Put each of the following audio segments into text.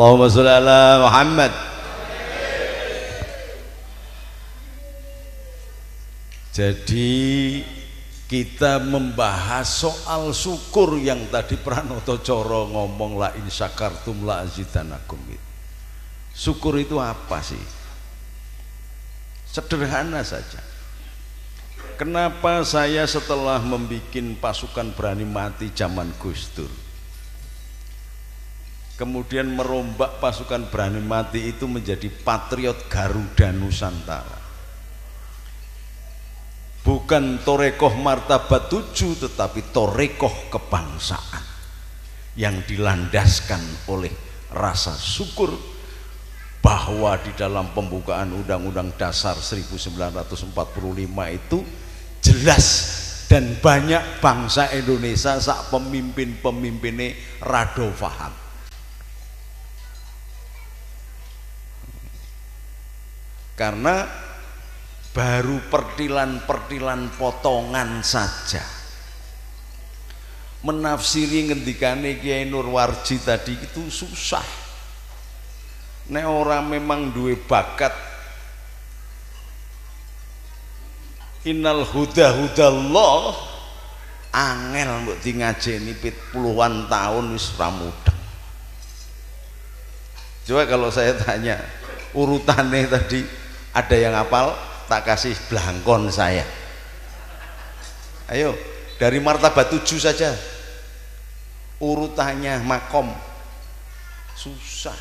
Allahumma sholli ala Muhammad. Jadi kita membahas soal syukur yang tadi Pranoto Coro ngomong la in syakartum la azidanakum. Syukur itu apa sih? Sederhana saja. Kenapa saya setelah membuat pasukan berani mati zaman Gus Dur, kemudian merombak pasukan berani mati itu menjadi patriot Garuda Nusantara? Bukan torekoh martabat 7, tetapi torekoh kebangsaan yang dilandaskan oleh rasa syukur bahwa di dalam pembukaan Undang-Undang Dasar 1945 itu jelas dan banyak bangsa Indonesia sak pemimpin-pemimpinnya rado paham. Karena baru pertilan-pertilan potongan saja menafsiri ngendikane Kiai Nurwarji tadi itu susah. Nek orang memang duwe bakat innal huda hudallah angel mbok di ngajeni puluhan tahun wis ora mudeng. Coba kalau saya tanya urutannya tadi, ada yang hafal? Tak kasih belangkon saya. Ayo, dari martabat 7 saja urutannya makom susah.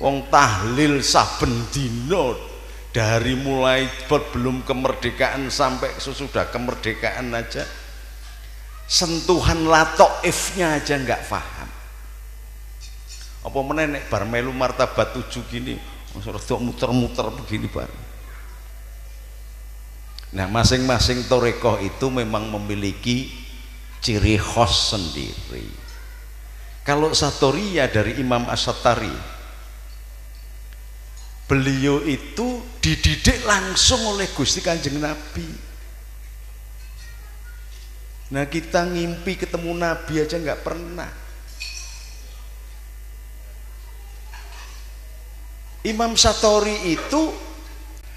Wong tahlil saben dino dari mulai belum kemerdekaan sampai sesudah kemerdekaan aja, sentuhan latoifnya aja nggak paham. Apa menenek bar melu martabat 7 gini rada muter-muter begini bar. Nah, masing-masing torekoh itu memang memiliki ciri khas sendiri. Kalau Satoriya dari Imam Asy'atari, beliau itu dididik langsung oleh Gusti Kanjeng Nabi. Nah, kita ngimpi ketemu Nabi aja nggak pernah. Imam Satori itu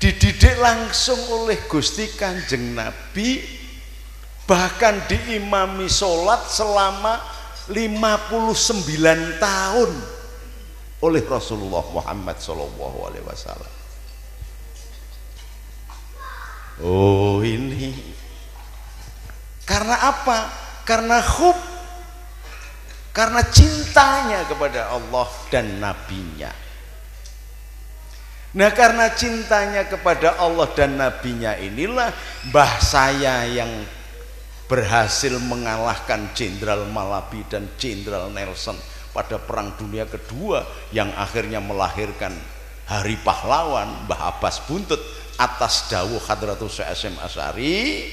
dididik langsung oleh Gusti Kanjeng Nabi, bahkan diimami sholat selama 59 tahun oleh Rasulullah Muhammad SAW. Oh, ini karena apa? Karena hub, karena cintanya kepada Allah dan Nabi-Nya. Nah, karena cintanya kepada Allah dan Nabi-Nya inilah mbah saya yang berhasil mengalahkan Jenderal Malabi dan Jenderal Nelson pada Perang Dunia Kedua, yang akhirnya melahirkan Hari Pahlawan Mbah Abbas Buntut atas dawuh Hadratus Syekh Hasyim Asy'ari,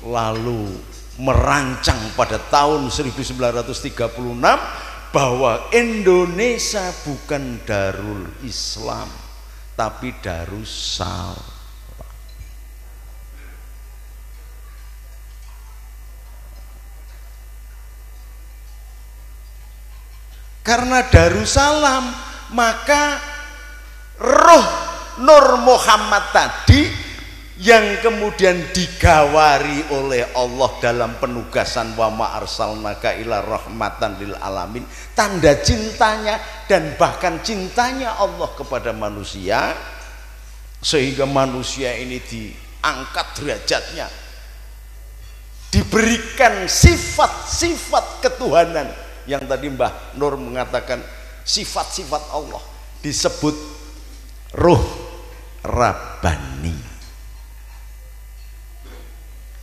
lalu merancang pada tahun 1936 bahwa Indonesia bukan Darul Islam tapi Darussalam. Karena Darussalam, maka roh Nur Muhammad tadi yang kemudian digawari oleh Allah dalam penugasan wa ma arsalnaka ila rahmatan lil alamin, tanda cintanya dan bahkan cintanya Allah kepada manusia, sehingga manusia ini diangkat derajatnya, diberikan sifat-sifat ketuhanan yang tadi Mbah Nur mengatakan sifat-sifat Allah, disebut ruh Rabbani.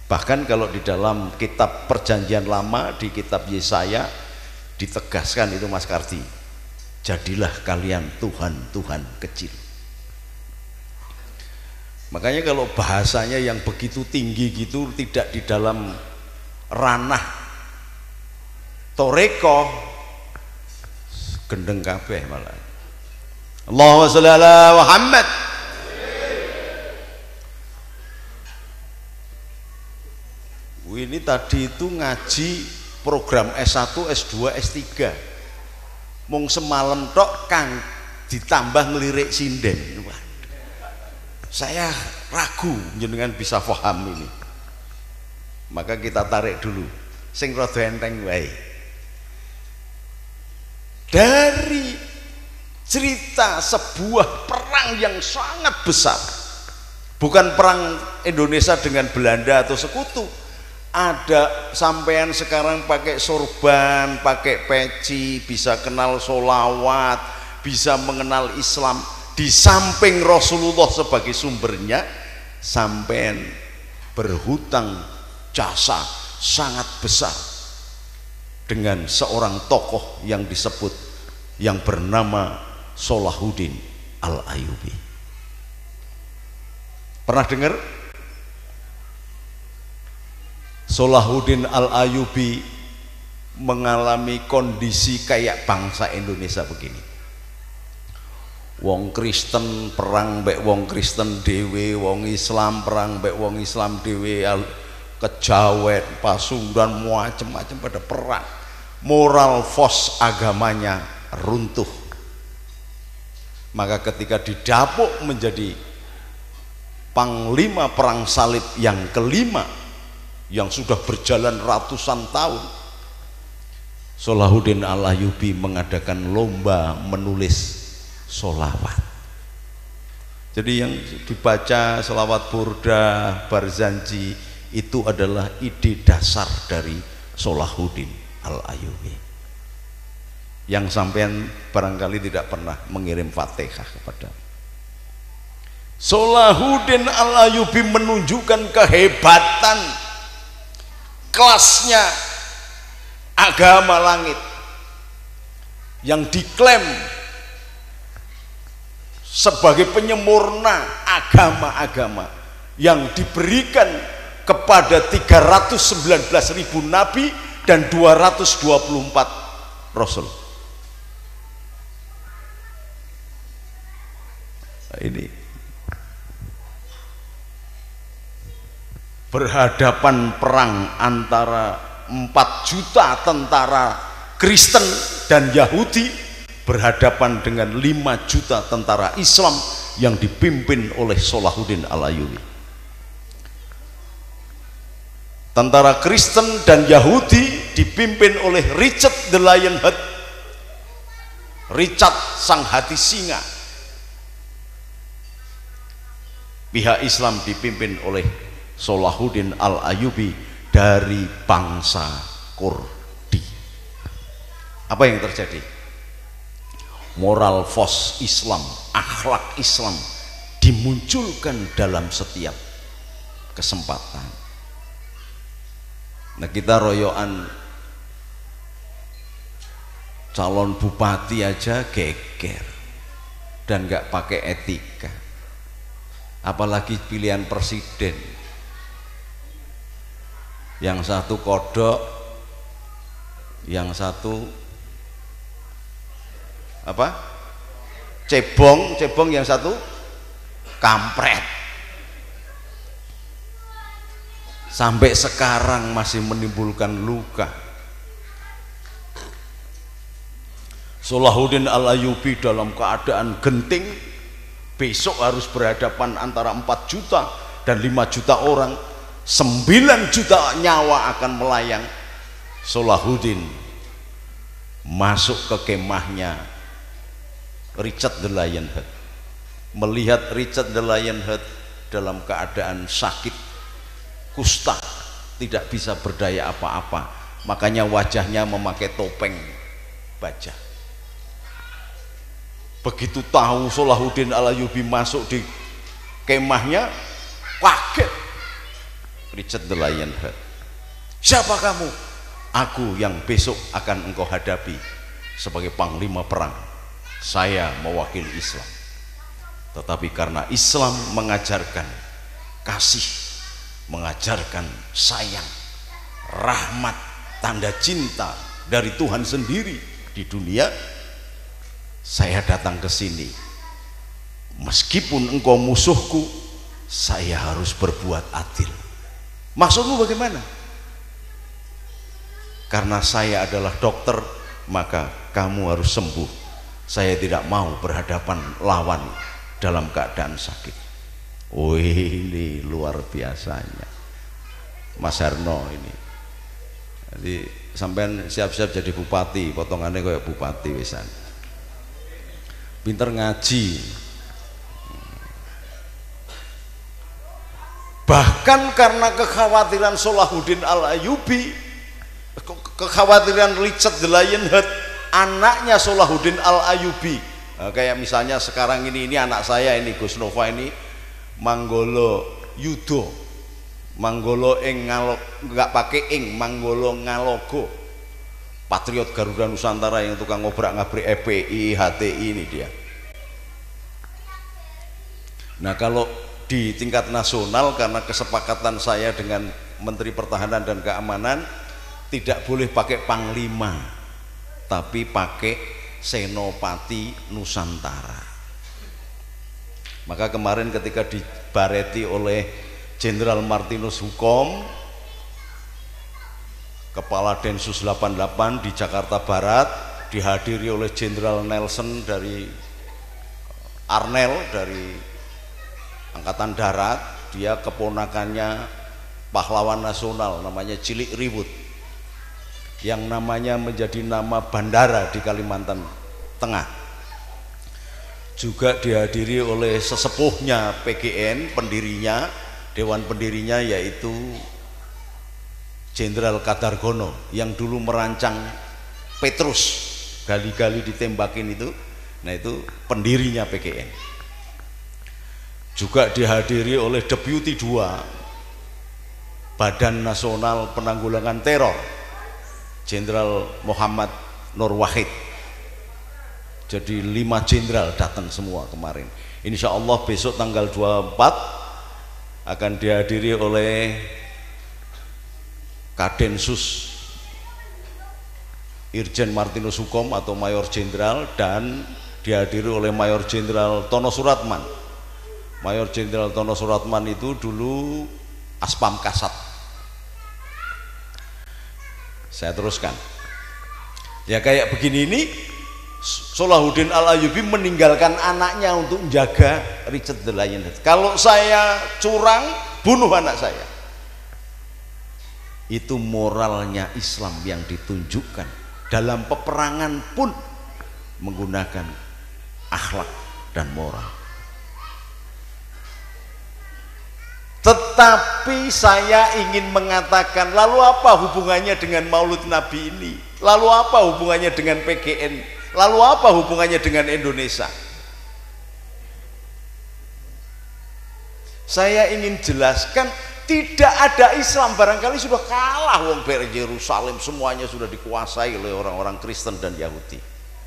Bahkan kalau di dalam kitab Perjanjian Lama, di kitab Yesaya ditegaskan itu, Mas Karti, jadilah kalian Tuhan-Tuhan kecil. Makanya kalau bahasanya yang begitu tinggi gitu tidak di dalam ranah toreko, gendeng kabeh malah. Allahumma sholli ala Muhammad. Ini tadi itu ngaji program S1, S2, S3. Mung semalam tok Kang ditambah ngelirik sinden. Saya ragu jenengan bisa paham ini. Maka kita tarik dulu sing rada enteng wae. Dari cerita sebuah perang yang sangat besar, bukan perang Indonesia dengan Belanda atau sekutu, ada sampean sekarang pakai sorban, pakai peci, bisa kenal solawat, bisa mengenal Islam, di samping Rasulullah sebagai sumbernya, sampean berhutang jasa sangat besar dengan seorang tokoh yang disebut yang bernama Salahuddin Al-Ayyubi. Pernah dengar? Salahuddin Al-Ayyubi mengalami kondisi kayak bangsa Indonesia begini. Wong Kristen perang mbek wong Kristen dhewe, wong Islam perang mbek wong Islam dhewe, Kejawen, Pasundan, macam-macam pada perang. Moral fos agamanya runtuh. Maka ketika didapuk menjadi panglima perang salib yang kelima, yang sudah berjalan ratusan tahun, Salahuddin Al-Ayyubi mengadakan lomba menulis sholawat. Jadi yang dibaca selawat burda, barzanji, itu adalah ide dasar dari Salahuddin Al-Ayyubi. Yang sampean barangkali tidak pernah mengirim Fatihah kepada Salahuddin Al-Ayyubi, menunjukkan kehebatan kelasnya agama langit yang diklaim sebagai penyempurna agama-agama yang diberikan kepada 319.000 nabi dan 224 rasul. Ini berhadapan perang antara 4 juta tentara Kristen dan Yahudi berhadapan dengan 5 juta tentara Islam yang dipimpin oleh Salahuddin Al-Ayyubi. Tentara Kristen dan Yahudi dipimpin oleh Richard the Lionheart, Richard sang hati singa. Pihak Islam dipimpin oleh Salahuddin Al-Ayyubi dari bangsa Kurdi. Apa yang terjadi? Moral fos Islam, akhlak Islam dimunculkan dalam setiap kesempatan. Nah, kita royoan calon bupati aja geger dan nggak pakai etika, apalagi pilihan presiden. Yang satu kodok, yang satu apa? Cebong, yang satu kampret. Sampai sekarang masih menimbulkan luka. Salahuddin Al-Ayyubi dalam keadaan genting, besok harus berhadapan antara 4 juta dan 5 juta orang, 9 juta nyawa akan melayang. Salahuddin masuk ke kemahnya Richard the Lionheart, melihat Richard the Lionheart dalam keadaan sakit kusta, tidak bisa berdaya apa-apa, makanya wajahnya memakai topeng baja. Begitu tahu Salahuddin Al-Ayyubi masuk di kemahnya, kaget Richard the Lionheart. Siapa kamu? Aku yang besok akan engkau hadapi sebagai panglima perang. Saya mewakili Islam, tetapi karena Islam mengajarkan kasih, mengajarkan sayang, rahmat, tanda cinta dari Tuhan sendiri di dunia, saya datang ke sini. Meskipun engkau musuhku, saya harus berbuat adil. Maksudmu bagaimana? karena saya adalah dokter maka kamu harus sembuh, saya tidak mau berhadapan lawan dalam keadaan sakit. Wih, ini luar biasanya Mas Herno ini. Jadi sampean siap-siap jadi bupati, potongannya kayak bupati wisan. Pinter ngaji. Bahkan karena kekhawatiran Salahuddin Al-Ayyubi, kekhawatiran Richard the Lionheart, anaknya Salahuddin Al-Ayyubi. Nah, kayak misalnya sekarang ini anak saya ini Gus Nova ini Manggolo Yudo, Manggolo ing ngalok, nggak pakai ing, Manggolo ngalogo, patriot Garuda Nusantara yang tukang ngobrak-ngabrik EPI, HTI ini dia. Nah kalau di tingkat nasional karena kesepakatan saya dengan Menteri Pertahanan dan Keamanan tidak boleh pakai Panglima tapi pakai Senopati Nusantara. Maka kemarin ketika dibareti oleh Jenderal Martinus Hukom, Kepala Densus 88 di Jakarta Barat, dihadiri oleh Jenderal Nelson dari Arnel dari Angkatan Darat, dia keponakannya pahlawan nasional namanya Cilik Riwut yang namanya menjadi nama bandara di Kalimantan Tengah, juga dihadiri oleh sesepuhnya PGN, pendirinya, dewan pendirinya yaitu Jenderal Kadargono yang dulu merancang Petrus, gali-gali ditembakin itu. Nah itu pendirinya PGN. Juga dihadiri oleh Deputi 2 Badan Nasional Penanggulangan Teror Jenderal Muhammad Nur Wahid. Jadi 5 jenderal datang semua kemarin. Insya Allah besok tanggal 24 akan dihadiri oleh Kadensus Irjen Martinus Hukom atau Mayor Jenderal, dan dihadiri oleh Mayor Jenderal Tono Suratman. Mayor Jenderal Tono Suratman itu dulu Aspam Kasat. Saya teruskan. Ya kayak begini ini, Salahuddin Al-Ayyubi meninggalkan anaknya untuk menjaga Richard the Lionheart. Kalau saya curang, bunuh anak saya. Itu moralnya Islam yang ditunjukkan. Dalam peperangan pun menggunakan akhlak dan moral. Tetapi saya ingin mengatakan, lalu apa hubungannya dengan Maulid Nabi ini? Lalu apa hubungannya dengan PGN? Lalu apa hubungannya dengan Indonesia? Saya ingin jelaskan, tidak ada Islam, barangkali sudah kalah wong Yerusalem, semuanya sudah dikuasai oleh orang-orang Kristen dan Yahudi.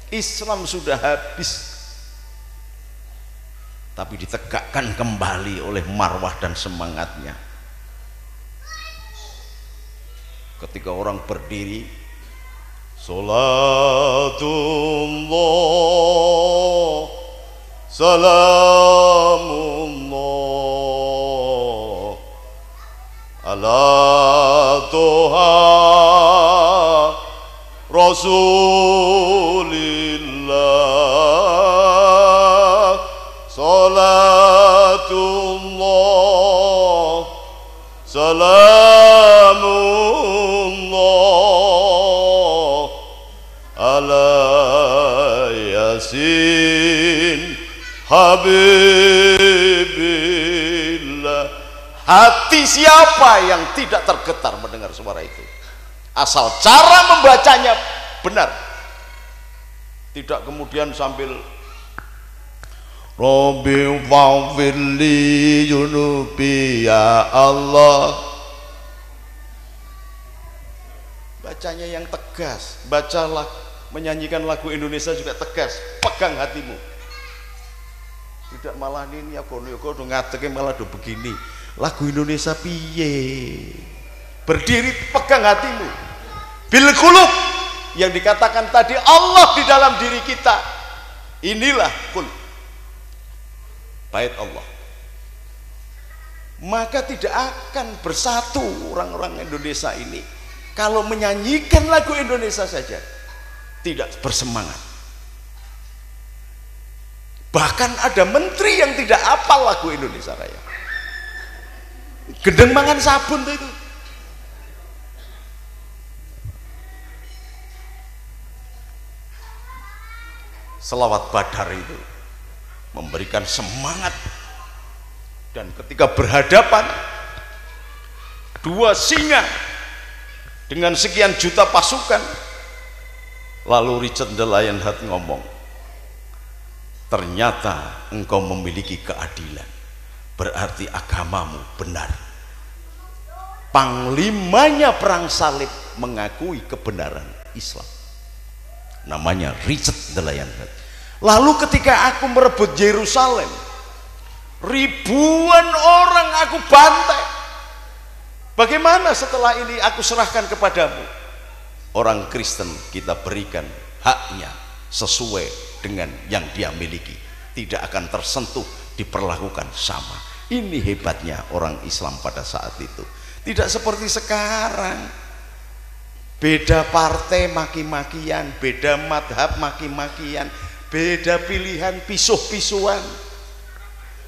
Islam sudah habis. Tapi ditegakkan kembali oleh marwah dan semangatnya. Ketika orang berdiri, Salatullah Salamullah ala Tuha Rasulillah, Salatullah Salamullah ala Yasin Habibillah. Hati siapa yang tidak tergetar mendengar suara itu? Asal cara membacanya benar. Tidak kemudian sambil Rabbi wa'firli junubi ya Allah. Bacanya yang tegas, bacalah, menyanyikan lagu Indonesia juga tegas, pegang hatimu. Tidak malah ini ya kono ngadeke malah do begini. Lagu Indonesia piye? Berdiri, pegang hatimu. Bil qulub yang dikatakan tadi, Allah di dalam diri kita. Inilah qul bait Allah. Maka tidak akan bersatu orang-orang Indonesia ini kalau menyanyikan lagu Indonesia saja tidak bersemangat. Bahkan ada menteri yang tidak hafal lagu Indonesia Raya. Gendeng mangan sabun tuh itu. Selawat Badar itu memberikan semangat, dan ketika berhadapan dua singa dengan sekian juta pasukan, lalu Richard the Lionheart ngomong, ternyata engkau memiliki keadilan, berarti agamamu benar. Panglimanya perang salib mengakui kebenaran Islam, namanya Richard the Lionheart. Lalu ketika aku merebut Yerusalem, ribuan orang aku bantai. Bagaimana setelah ini aku serahkan kepadamu? Orang Kristen kita berikan haknya sesuai dengan yang dia miliki, tidak akan tersentuh, diperlakukan sama. Ini hebatnya orang Islam pada saat itu. Tidak seperti sekarang, beda partai maki-makian, beda madhab maki-makian, beda pilihan pisuh-pisuhan.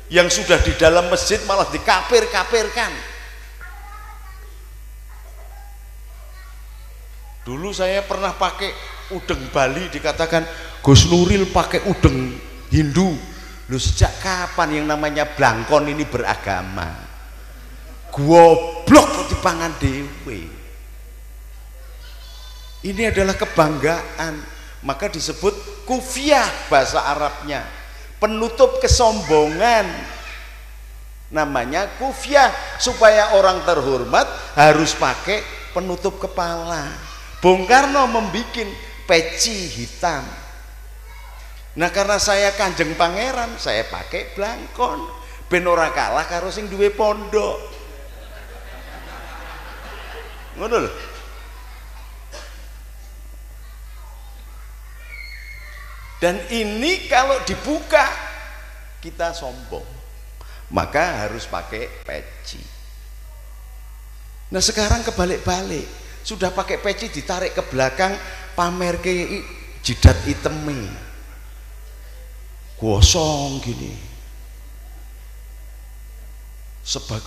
Yang sudah di dalam masjid malah dikafir-kafirkan. Dulu saya pernah pakai udeng Bali, dikatakan Gus Nuril pakai udeng Hindu. Loh, sejak kapan yang namanya blangkon ini beragama? Goblok kok dipangan dewe. Ini adalah kebanggaan, maka disebut kufiah bahasa Arabnya, penutup kesombongan. Namanya kufiah, supaya orang terhormat harus pakai penutup kepala. Bung Karno membuat peci hitam. Nah, karena saya Kanjeng Pangeran, saya pakai blangkon ben ora kalah karo sing duwe pondok. Ngono lho. Dan ini kalau dibuka kita sombong, maka harus pakai peci. Nah, sekarang kebalik-balik, sudah pakai peci ditarik ke belakang, pamer ke jidat iteme, gosong gini.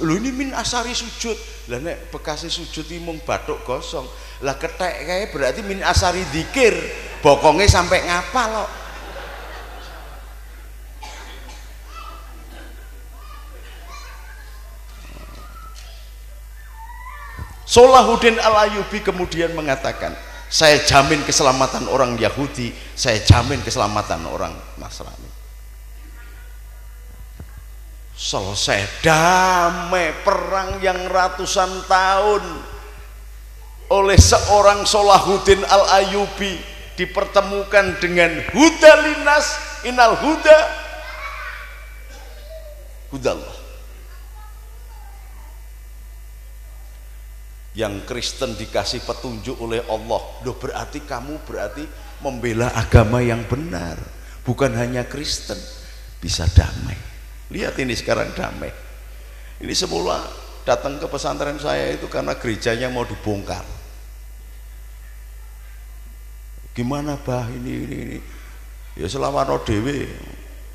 Lu ini min asari sujud, lah nek bekasi sujud ini mung bathuk gosong, lah ketek kayak berarti min asari dzikir, bokongnya sampai ngapal loh. Salahuddin Al-Ayyubi kemudian mengatakan, saya jamin keselamatan orang Yahudi, saya jamin keselamatan orang Nasrani. Selesai damai perang yang ratusan tahun oleh seorang Salahuddin Al-Ayyubi dipertemukan dengan huda linas inal huda hudallah. Yang Kristen dikasih petunjuk oleh Allah. Loh, berarti kamu membela agama yang benar, bukan hanya Kristen, bisa damai. Lihat ini sekarang damai. Ini semula datang ke pesantren saya itu karena gerejanya mau dibongkar. Gimana bah ini ya selawano dewe,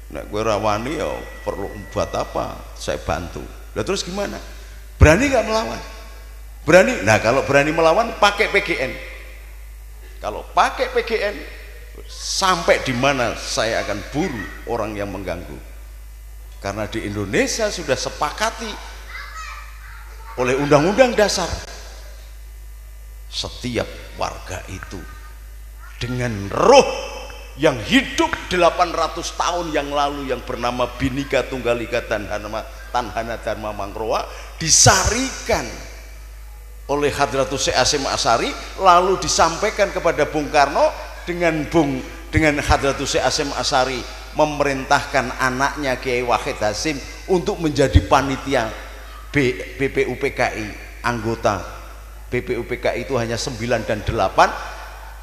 nek gue rawani ya perlu buat apa, saya bantu. Lah terus gimana, berani nggak melawan? Berani. Nah, kalau berani melawan pakai PGN. Kalau pakai PGN, sampai di mana saya akan buru orang yang mengganggu. Karena di Indonesia sudah sepakati oleh Undang-Undang Dasar, setiap warga itu dengan roh yang hidup 800 tahun yang lalu yang bernama Bhinneka Tunggal Ika Tanhana Dharma Mangkroa disarikan oleh Hadratus Syekh Hasyim Asy'ari, lalu disampaikan kepada Bung Karno dengan Hadratus Syekh Hasyim Asy'ari memerintahkan anaknya Kiai Wahid Hasyim untuk menjadi panitia BPUPKI. Anggota BPUPKI itu hanya 9 dan 8.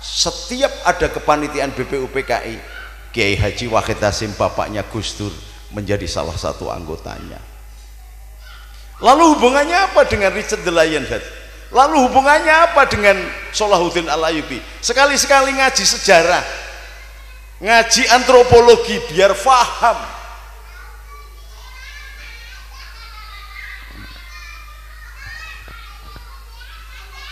Setiap ada kepanitiaan BPUPKI, Kiai Haji Wahid Hasyim bapaknya Gus Dur menjadi salah satu anggotanya. Lalu hubungannya apa dengan Richard the Lionheart? Lalu hubungannya apa dengan Salahuddin Al-Ayyubi? Sekali-sekali ngaji sejarah, ngaji antropologi biar faham.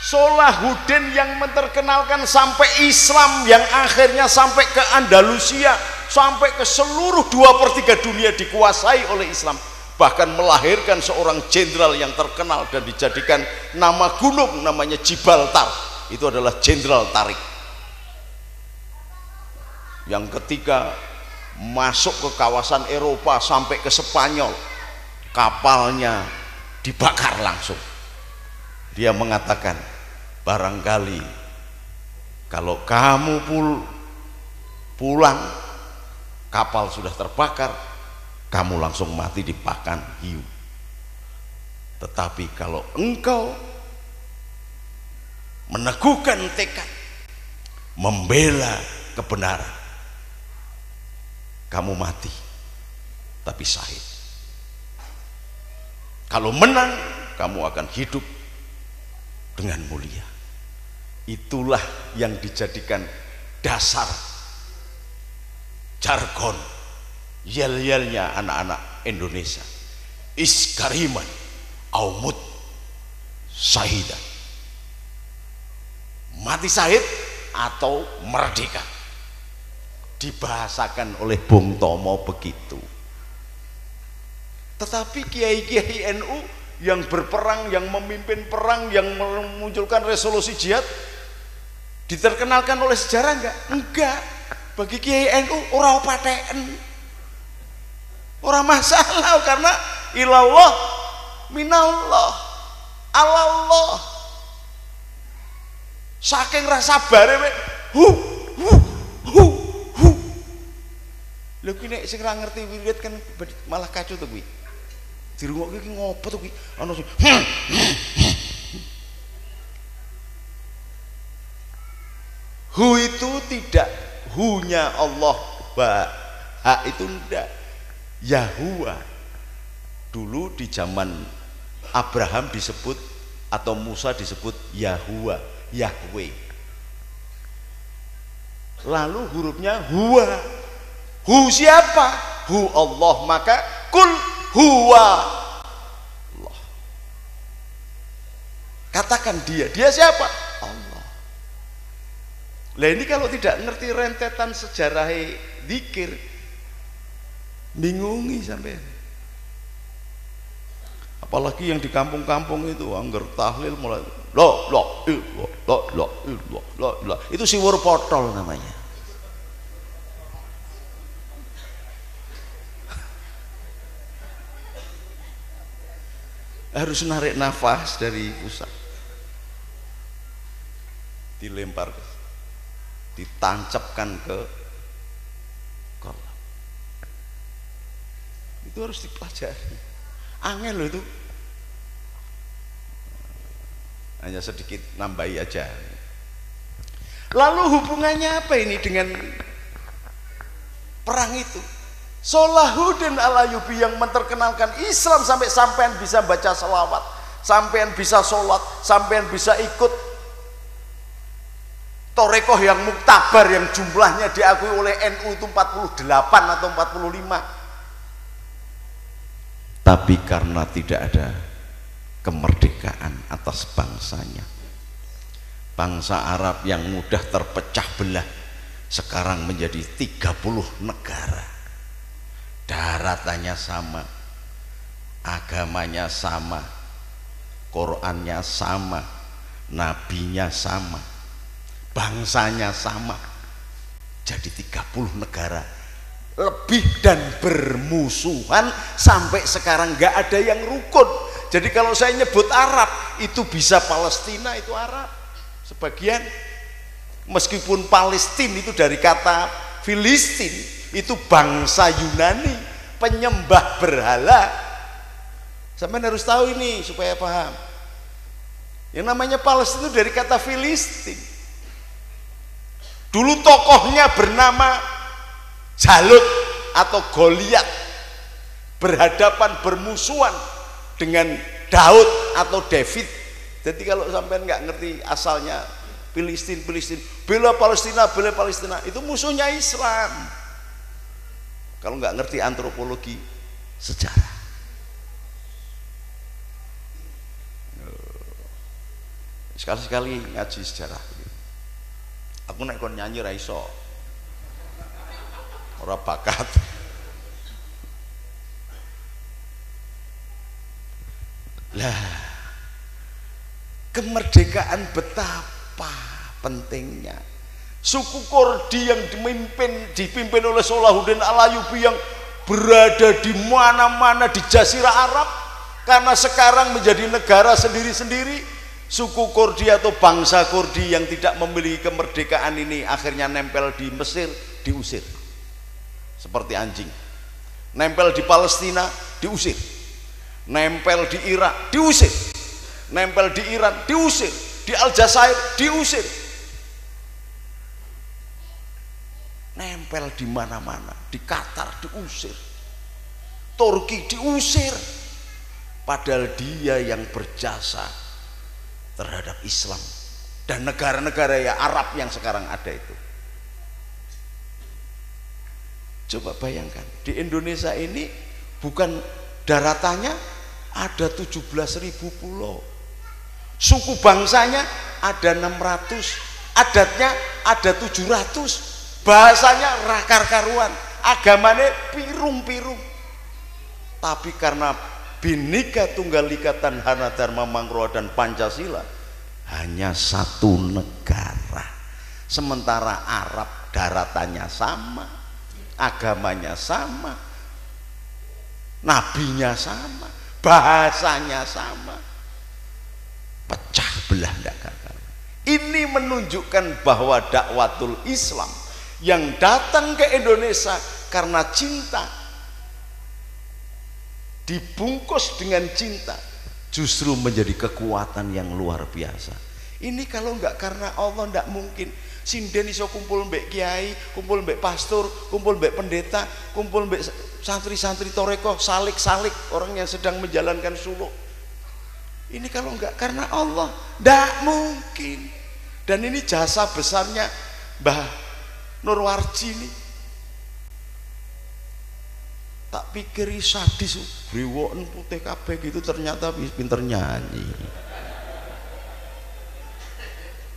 Salahuddin yang menterkenalkan sampai Islam, yang akhirnya sampai ke Andalusia, sampai ke seluruh 2/3 dunia dikuasai oleh Islam, bahkan melahirkan seorang jenderal yang terkenal dan dijadikan nama gunung namanya Gibraltar. Itu adalah Jenderal Tariq yang ketika masuk ke kawasan Eropa sampai ke Spanyol, kapalnya dibakar langsung. Dia mengatakan, barangkali kalau kamu pulang kapal sudah terbakar, kamu langsung mati dipakan hiu. Tetapi kalau engkau meneguhkan tekad membela kebenaran, kamu mati tapi syahid. Kalau menang, kamu akan hidup dengan mulia. Itulah yang dijadikan dasar jargon yel-yelnya anak-anak Indonesia. Iskariman aumut syahidan, mati syahid atau merdeka. Dibahasakan oleh Bung Tomo begitu. Tetapi kiai-kiai NU yang berperang, yang memimpin perang, yang memunculkan resolusi jihad, diterkenalkan oleh sejarah enggak? Enggak. Bagi kiai NU ora paten, ora masalah, karena ilallah minallah alallah. Saking rasa bare lho ki nek sing ora ngerti wirid kan malah kacau to kuwi. Dirungokke iki ngopo to kuwi? Ana sing hu itu tidak hu-nya Allah, ha itu ndak. Yahuwa dulu di zaman Abraham disebut atau Musa disebut Yahuwa, Yahweh. Lalu hurufnya huwa. Hu siapa? Hu Allah, maka kul huwa Allah. Katakan dia siapa? Allah. Lah ini kalau tidak ngerti rentetan sejarah zikir, bingungi sampai. Apalagi yang di kampung-kampung itu anggar tahlil mulai la itu siwur potol namanya. Harus narik nafas dari pusat, dilempar, ditancapkan ke kolam. Itu harus dipelajari. Angel loh itu. Hanya sedikit nambahi aja. Lalu hubungannya apa ini dengan perang itu? Salahuddin Al-Ayyubi yang menterkenalkan Islam sampai sampean bisa baca selawat, sampean bisa sholat, sampean bisa ikut torekoh yang muktabar yang jumlahnya diakui oleh NU itu 48 atau 45. Tapi karena tidak ada kemerdekaan atas bangsanya, bangsa Arab yang mudah terpecah belah sekarang menjadi 30 negara. Daratannya sama, agamanya sama, Qurannya sama, nabinya sama, bangsanya sama. Jadi 30 negara lebih dan bermusuhan sampai sekarang nggak ada yang rukun. Jadi kalau saya nyebut Arab itu bisa Palestina itu Arab sebagian, meskipun Palestina itu dari kata Filistin, itu bangsa Yunani, penyembah berhala. Sampai harus tahu ini supaya paham. Yang namanya Palestina itu dari kata Filistin. Dulu tokohnya bernama Jalut atau Goliat, berhadapan bermusuhan dengan Daud atau David Jadi kalau sampean nggak ngerti asalnya Filistin, bela Palestina, itu musuhnya Islam. Kalau nggak ngerti antropologi sejarah. Sekali-sekali ngaji sejarah. Aku nek kon nyanyi ra iso. Ora bakat. Lah, kemerdekaan betapa pentingnya. Suku Kurdi yang dipimpin oleh Salahuddin Al-Ayyubi yang berada di mana-mana di Jazirah Arab, karena sekarang menjadi negara sendiri-sendiri. Suku Kurdi atau bangsa Kurdi yang tidak memiliki kemerdekaan ini akhirnya nempel di Mesir, diusir seperti anjing. Nempel di Palestina, diusir. Nempel di Irak, diusir. Nempel di Iran, diusir. Di Aljazair, diusir. Nempel di mana-mana. Di Qatar, diusir. Turki, diusir. Padahal dia yang berjasa terhadap Islam dan negara-negara ya Arab yang sekarang ada itu. Coba bayangkan, di Indonesia ini bukan daratannya ada 17.000 pulau, suku bangsanya ada 600, adatnya ada 700, bahasanya rakar-karuan, agamanya pirung-pirung. Tapi karena Bhinneka Tunggal Ika Tanhana Dharma Mangkroa dan Pancasila hanya satu negara, sementara Arab daratannya sama, agamanya sama, nabinya sama, bahasanya sama, pecah belah tidak kakak. Ini menunjukkan bahwa dakwatul Islam yang datang ke Indonesia karena cinta, dibungkus dengan cinta, justru menjadi kekuatan yang luar biasa. Ini kalau enggak karena Allah enggak mungkin. Sinden iso kumpul mbek kiai, kumpul mbek pastor, kumpul mbek pendeta, kumpul mbek santri-santri toreko, salik-salik orang yang sedang menjalankan suluk. Ini kalau enggak karena Allah enggak mungkin. Dan ini jasa besarnya Mbah Nurwarji ini. Tak pikir sadis, brewoken putih kabeh gitu, ternyata pinter nyanyi.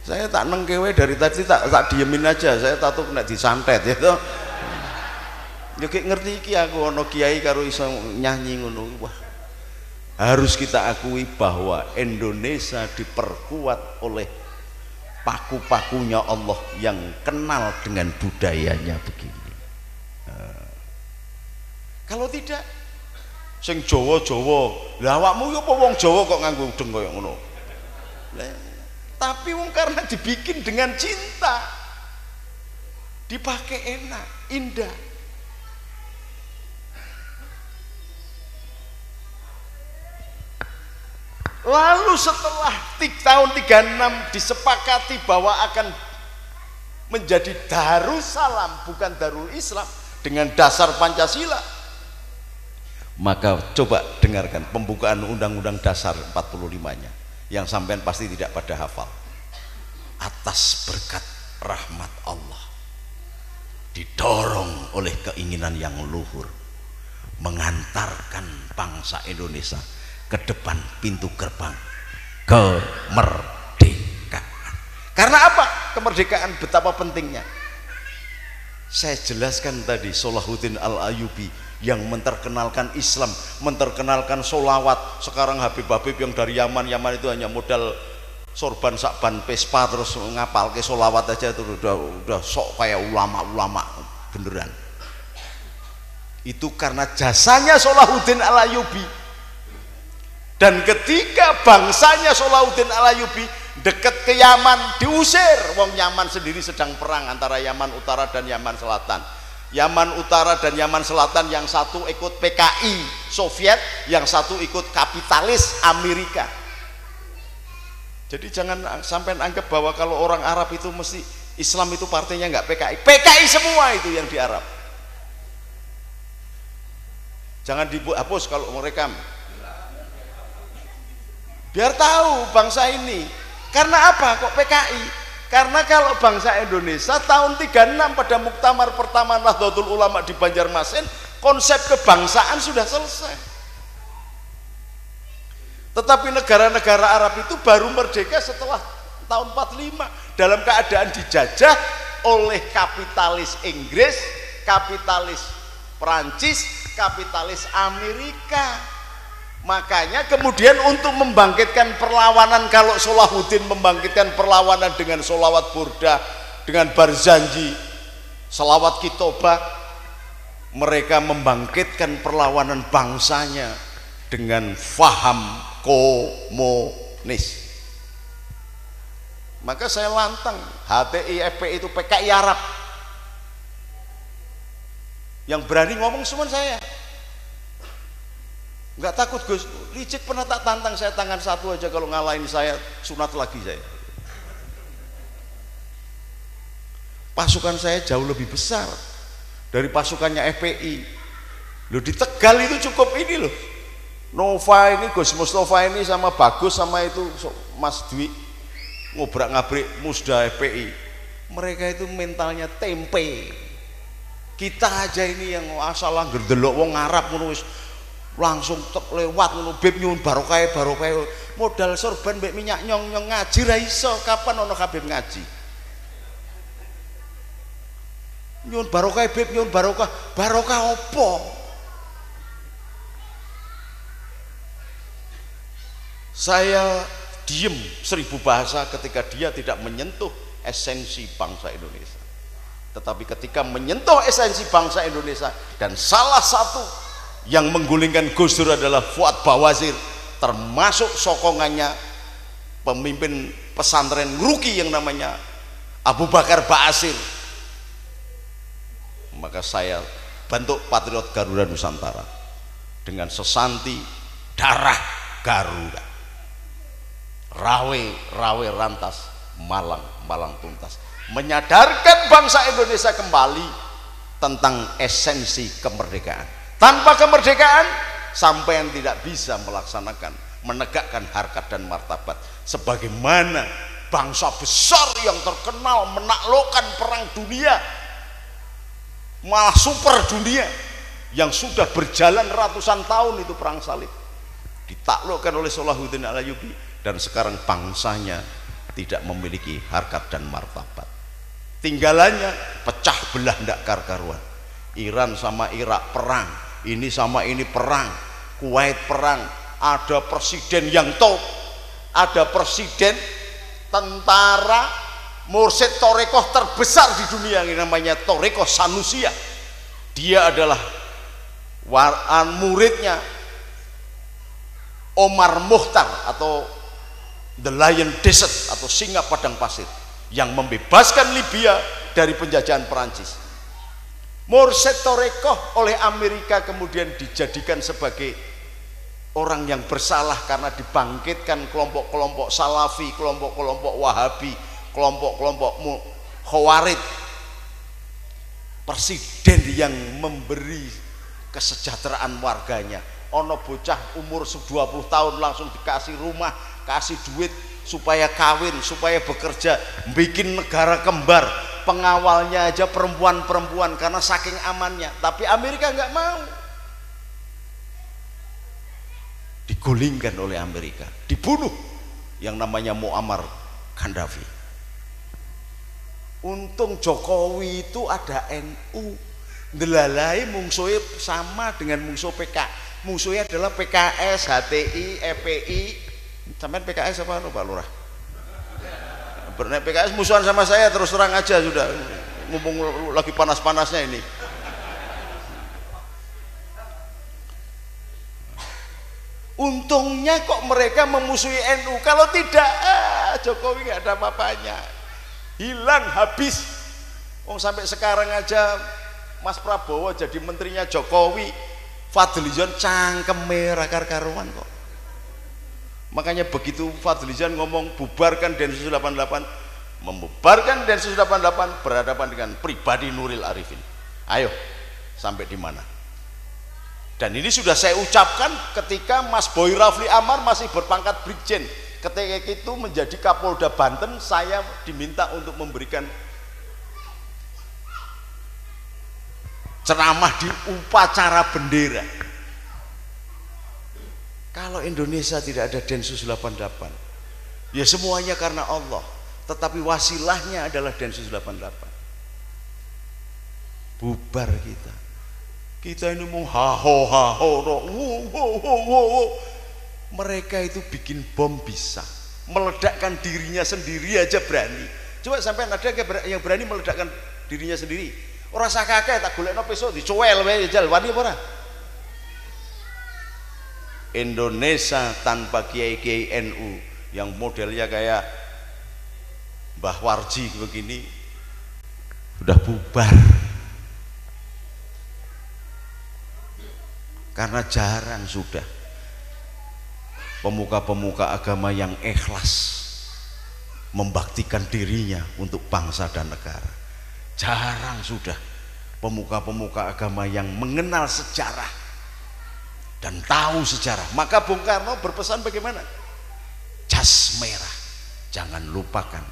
Saya tak nengkewe dari tadi, tak diemin aja, saya takut kena disantet ya toh. Ya kayak ngerti iki aku ono kiai karo iso nyanyi ngono. Wah, harus kita akui bahwa Indonesia diperkuat oleh paku-pakunya Allah yang kenal dengan budayanya begini. Kalau tidak, sing Jawa-Jawa, lah awakmu yo apa wong Jawa kok nganggo udeng kaya ngono. Tapi wong karena dibikin dengan cinta, dipakai enak, indah. Lalu setelah tahun 36 disepakati bahwa akan menjadi Darussalam bukan Darul Islam dengan dasar Pancasila, maka coba dengarkan pembukaan Undang-Undang Dasar 45-nya yang sampean pasti tidak pada hafal. Atas berkat rahmat Allah, didorong oleh keinginan yang luhur, mengantarkan bangsa Indonesia ke depan pintu gerbang kemerdekaan. Karena apa? Kemerdekaan betapa pentingnya. Saya jelaskan tadi, Salahuddin Al-Ayyubi yang menterkenalkan Islam, menterkenalkan solawat. Sekarang Habib-Habib yang dari Yaman itu hanya modal sorban sakban pespa terus ngapal ke solawat aja itu udah sok kayak ulama-ulama beneran. Itu karena jasanya Salahuddin Al-Ayyubi. Dan ketika bangsanya Salahuddin Al-Ayyubi dekat ke Yaman, diusir. Wong Yaman sendiri sedang perang antara Yaman Utara dan Yaman Selatan. Yaman Utara dan Yaman Selatan, yang satu ikut PKI Soviet, yang satu ikut kapitalis Amerika. Jadi jangan sampai anggap bahwa kalau orang Arab itu mesti Islam itu partainya enggak PKI. PKI semua itu yang di Arab. Jangan dihapus kalau merekam. biar tahu bangsa ini. Karena apa kok PKI? Karena kalau bangsa Indonesia tahun 36 pada muktamar pertama Nahdlatul Ulama di Banjarmasin, konsep kebangsaan sudah selesai. Tetapi negara-negara Arab itu baru merdeka setelah tahun 45 dalam keadaan dijajah oleh kapitalis Inggris, kapitalis Perancis, kapitalis Amerika. Makanya kemudian untuk membangkitkan perlawanan, kalau Salahuddin membangkitkan perlawanan dengan sholawat burdah, dengan Barzanji, selawat kitobah, mereka membangkitkan perlawanan bangsanya dengan faham komunis. Maka saya lantang HTI, FPI itu PKI Arab. Yang berani ngomong cuma saya. Nggak takut Gus, Licik pernah tak tantang saya tangan satu aja, kalau ngalahin saya sunat lagi saya. Pasukan saya jauh lebih besar dari pasukannya FPI. Loh, di Tegal itu cukup ini loh, Nova ini, Gus Mustafa ini sama Bagus sama itu Mas Dwi ngobrak-ngabrik Musda FPI. Mereka itu mentalnya tempe. Kita aja ini yang asal angger delok wong Arab ngono wis langsung lewat ngono, beb nyuwun barokah modal sorban mbek minyak nyong-nyong ngaji ra iso. Kapan ono Habib ngaji nyuwun barokah beb, nyuwun barokah opo? Saya diem 1000 bahasa ketika dia tidak menyentuh esensi bangsa Indonesia. Tetapi ketika menyentuh esensi bangsa Indonesia, dan salah satu yang menggulingkan Gus Dur adalah Fuad Bawazir, termasuk sokongannya pemimpin pesantren Ngruki yang namanya Abu Bakar Ba'asir, maka saya bentuk Patriot Garuda Nusantara dengan sesanti darah Garuda. Rawe rantas, malang tuntas, menyadarkan bangsa Indonesia kembali tentang esensi kemerdekaan. Tanpa kemerdekaan sampean tidak bisa melaksanakan, menegakkan harkat dan martabat sebagaimana bangsa besar yang terkenal menaklukkan perang dunia, malah super dunia, yang sudah berjalan ratusan tahun, itu perang salib, ditaklukkan oleh Salahuddin Al-Ayyubi, dan sekarang bangsanya tidak memiliki harkat dan martabat. Tinggalannya pecah belah ndak karuan. Iran sama Irak perang, ini sama ini perang, Kuwait perang, ada presiden yang top, ada presiden tentara mursyid torekoh terbesar di dunia yang namanya Torekoh Sanusia. Dia adalah muridnya Omar Mukhtar atau The Lion Desert atau singa padang pasir yang membebaskan Libya dari penjajahan Perancis. Mursyid Torekoh oleh Amerika kemudian dijadikan sebagai orang yang bersalah karena dibangkitkan kelompok-kelompok Salafi, kelompok-kelompok Wahabi, kelompok-kelompok Khawarij. Presiden yang memberi kesejahteraan warganya, ono bocah umur 20 tahun langsung dikasih rumah, kasih duit supaya kawin, supaya bekerja, bikin negara kembar. Pengawalnya aja perempuan-perempuan karena saking amannya. Tapi Amerika nggak mau, digulingkan oleh Amerika, dibunuh yang namanya Muammar Gaddafi. Untung Jokowi itu ada NU, ndelalai mungsuhnya sama dengan mungsuh PK, musuhnya adalah PKS, HTI, FPI. Sampai PKS apa Pak Lurah? Bernaik PKS musuhan sama saya, terus terang aja sudah, ngomong lagi panas-panasnya ini. Untungnya kok mereka memusuhi NU, kalau tidak Jokowi nggak ada apa-apanya, hilang habis. Sampai sekarang aja Mas Prabowo jadi menterinya Jokowi, Fadlizon cangkeme ra karuan kok. Makanya begitu Fadlizon ngomong bubarkan Densus 88, membubarkan Densus 88 berhadapan dengan pribadi Nuril Arifin. Ayo, sampai di mana? Dan ini sudah saya ucapkan ketika Mas Boy Rafli Amar masih berpangkat Brigjen. Ketika itu menjadi Kapolda Banten, saya diminta untuk memberikan ceramah di upacara bendera. Kalau Indonesia tidak ada Densus 88, ya semuanya karena Allah, tetapi wasilahnya adalah Densus 88. Bubar kita ini mau mereka itu bikin bom bisa, meledakkan dirinya sendiri aja berani. Coba sampai ada yang berani meledakkan dirinya sendiri. Orang sakake tak golekno peso dicuel wae jal wani apa ora? Indonesia tanpa kiai-kiai NU yang modelnya kayak Mbah Warji begini sudah bubar. Karena jarang sudah pemuka-pemuka agama yang ikhlas membaktikan dirinya untuk bangsa dan negara. Jarang sudah pemuka-pemuka agama yang mengenal sejarah dan tahu sejarah. Maka Bung Karno berpesan bagaimana? Jas merah, jangan lupakan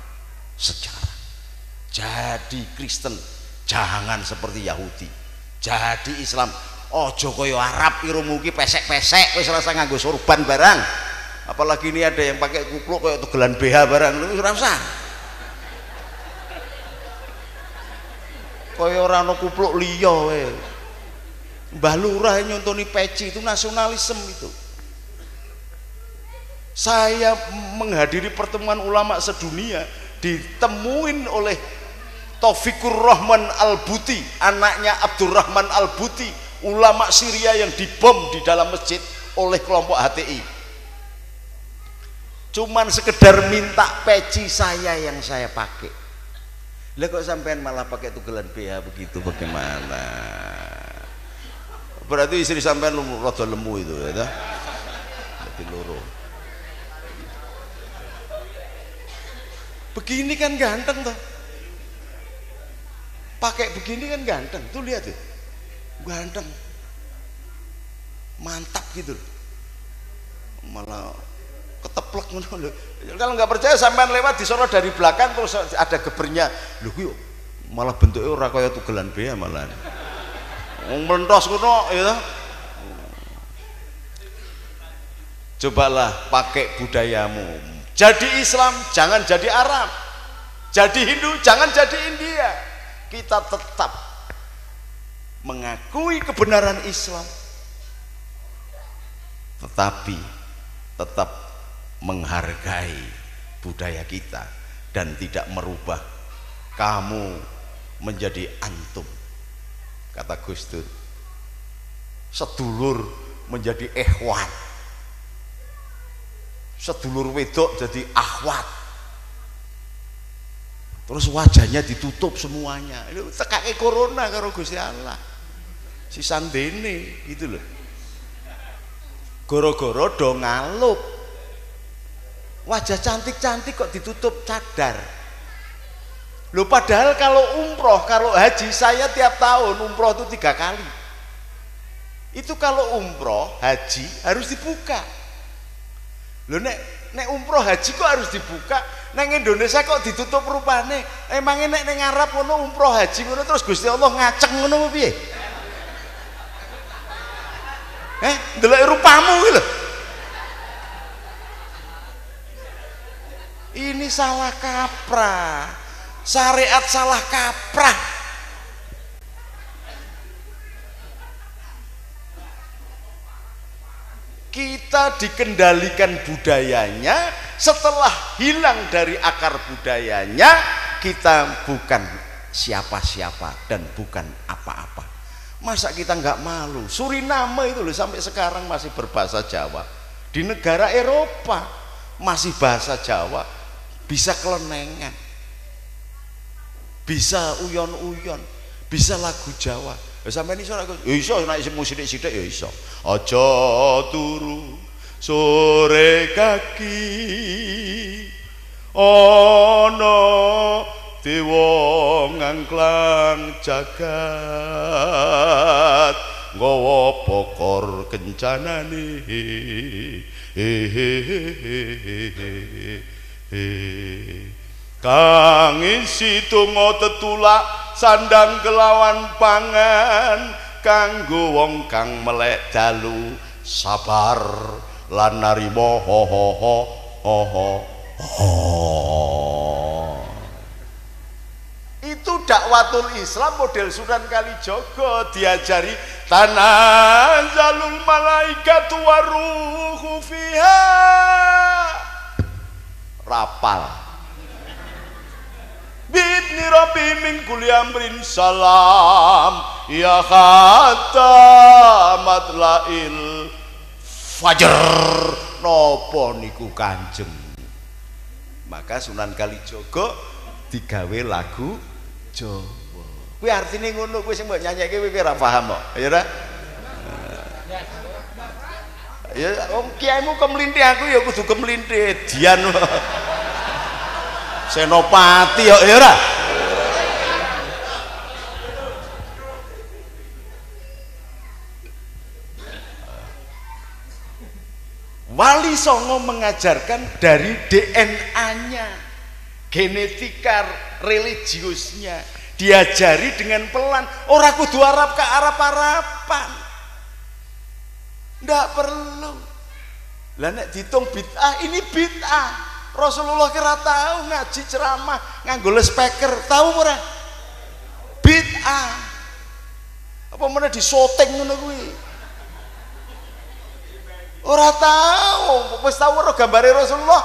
sejarah. Jadi Kristen jangan seperti Yahudi. Jadi Islam ojo koyo Arab irungmu ki pesek-pesek wis rasa nganggo sorban barang. Apalagi ini ada yang pakai kupluk koyo tugelan BH barang, lu ora usah. Koyo ora ana kupluk liya wae. Mbah Lurah nyontoni peci itu nasionalisme itu. Saya menghadiri pertemuan ulama sedunia ditemuin oleh Taufikur Rahman Al-Buti, anaknya Abdurrahman Al-Buti, ulama Syria yang dibom di dalam masjid oleh kelompok HTI. Cuman sekedar minta peci saya yang saya pakai. Lah kok sampean malah pakai tugelan BH begitu, bagaimana? Berarti istri sampean rada lemu itu ya toh? Jadi loro. Begini kan ganteng toh? Pakai begini kan ganteng. Tuh lihat tuh. Ganteng, mantap gitu, malah keteplek ngono. Kalau nggak percaya sampean lewat di sono dari belakang terus ada gebernya, lho kuwi malah bentuknya ora kaya tugelan BH malah. Wong mentos ngono ya. Cobalah pakai budayamu. Jadi Islam, jangan jadi Arab. Jadi Hindu, jangan jadi India. Kita tetap mengakui kebenaran Islam, tetapi tetap menghargai budaya kita dan tidak merubah kamu menjadi antum. Kata Gus Dur, sedulur menjadi ikhwan, sedulur wedok jadi akhwat, terus wajahnya ditutup semuanya. Itu tekake corona karo Gusti Allah. Si sandene gitu loh. Goro-goro do ngalup. Wajah cantik-cantik kok ditutup cadar. Loh padahal kalau umroh, kalau haji saya tiap tahun umroh itu 3 kali. Itu kalau umroh, haji harus dibuka. Loh nek umroh haji kok harus dibuka, neng Indonesia kok ditutup rupane? Emangnya nek neng Arab ngono umroh haji ngono terus Gusti Allah ngaceng ngono piye? Ndelok rupamu iki lho. Ini salah kaprah. Syariat salah kaprah. Kita dikendalikan budayanya, setelah hilang dari akar budayanya, kita bukan siapa-siapa dan bukan apa-apa. Masa kita nggak malu? Suriname itu loh sampai sekarang masih berbahasa Jawa. Di negara Eropa masih bahasa Jawa, bisa kelenengan, bisa uyon-uyon, bisa lagu Jawa. Sampai ini soalnya iso naik musik-musik ya iso. Aja turu sore kaki ana dewa ngangklang jagat nggawa pokor kencanane kang isi donga tetulak sandang kelawan pangan kanggo wong kang melek dalu sabar lan narima ho ho ho ho ho ho. Itu dakwatul Islam model Sunan Kalijaga, diajari tanazzalul malaikatu waruhu fiha, rapal bidni rabbi min kulli amrin salam ya khatamat lail fajar. Nopo niku Kanjeng? Maka Sunan Kalijaga digawe lagu Jawa. Kuwi artine ngono, kuwi sing mbok nyanyikke kowe ora paham kok. Ya ora? Ya wong kiaimu kemlinthi aku ya kudu kemlinthi Dian. Senopati kok ya ora? Wali Songo mengajarkan dari DNA-nya, genetika religiusnya, diajari dengan pelan. Ora kudu Arab ke Arab-Araban, ndak perlu. Lah nek ditung bid'ah, ini bid'ah. Rasulullah kira tahu ngaji ceramah nganggo speaker, tahu ora? Bid'ah. Apa meneh disoteng ngono kuwi? Ora tahu, wis tahu ora gambare Rasulullah?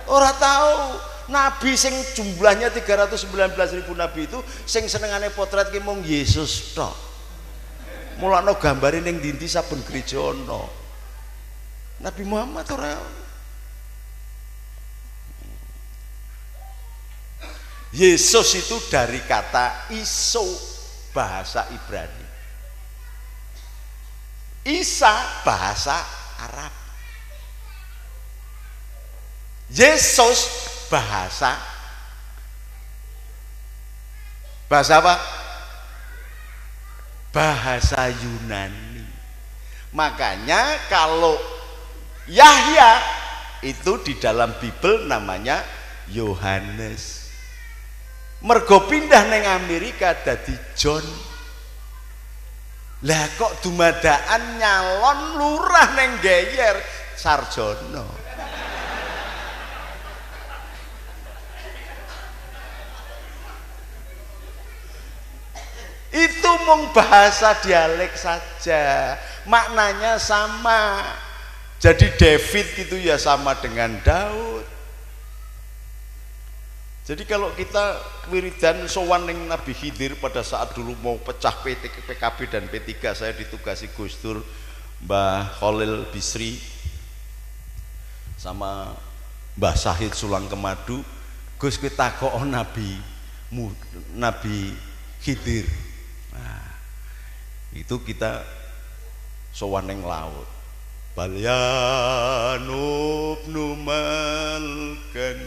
Ora tahu. Nabi sing jumlahnya 319.000 nabi itu sing senengane potret ki mung Yesus tok. Mulane gambare ning ndi-ndi saben gereja ana. Nabi Muhammad ora. Yesus itu dari kata iso, bahasa Ibrani. Isa bahasa Arab. Yesus bahasa apa? Bahasa Yunani. Makanya kalau Yahya itu di dalam Bible namanya Yohanes. Mergo pindah neng Amerika dadi John. Lah kok dumadaan nyalon lurah neng Geyer Sarjono. Itu mung bahasa dialek saja, maknanya sama. Jadi David itu ya sama dengan Daud. Jadi kalau kita wiridan sowan ning Nabi Khidir pada saat dulu mau pecah PKB dan P3, saya ditugasi Gus Dur, Mbah Khalil Bisri sama Mbah Syahid Sulang Kemadu, Gus kowe takok Nabi Khidir. Nah, itu kita sowan ning laut. Balyanub numalkan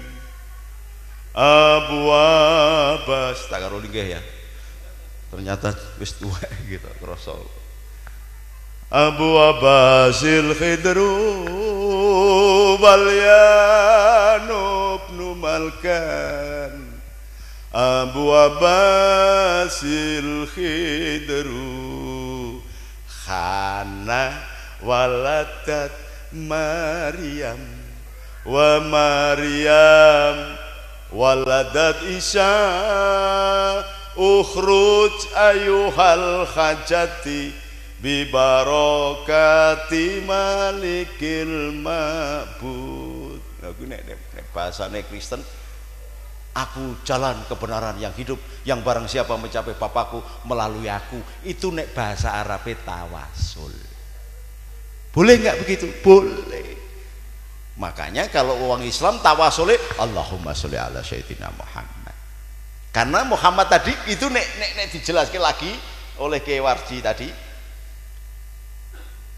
Abu Abbas, tak karo linggih ya. Ternyata wis tuwa gitu krasa. Abu Abbasil Khidru Balyanub numalkan Abu Abbasil Khidru Khana waladat Maryam wa Maryam waladat Isa ukhruj ayuhal hajati bi barakati malikil ma'bud. Aku nek bahasane Kristen, aku jalan kebenaran yang hidup, yang barang siapa mencapai Bapakku melalui aku. Itu nek bahasa Arabe tawasul. Boleh nggak begitu? Boleh. Makanya kalau orang Islam tawasule Allahumma sholli ala sayyidina Muhammad. Karena Muhammad tadi itu nek dijelaskan lagi oleh Kiai Warji tadi,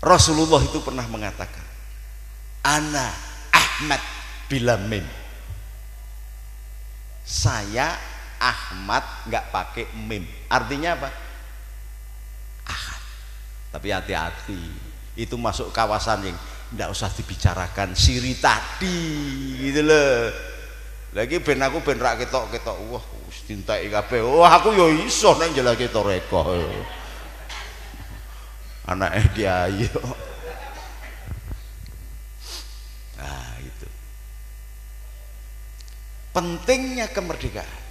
Rasulullah itu pernah mengatakan ana Ahmad bila mim. Saya Ahmad nggak pakai mim. Artinya apa? Ahad. Tapi hati-hati, itu masuk kawasan yang tidak usah dibicarakan, siri tadi gitu loh. Lagi ben aku ben rak ketok-ketok, wah cintai kabeh. Wah aku yo iso nang jelake toreko. Anake dia ayo. Nah, itu. Pentingnya kemerdekaan.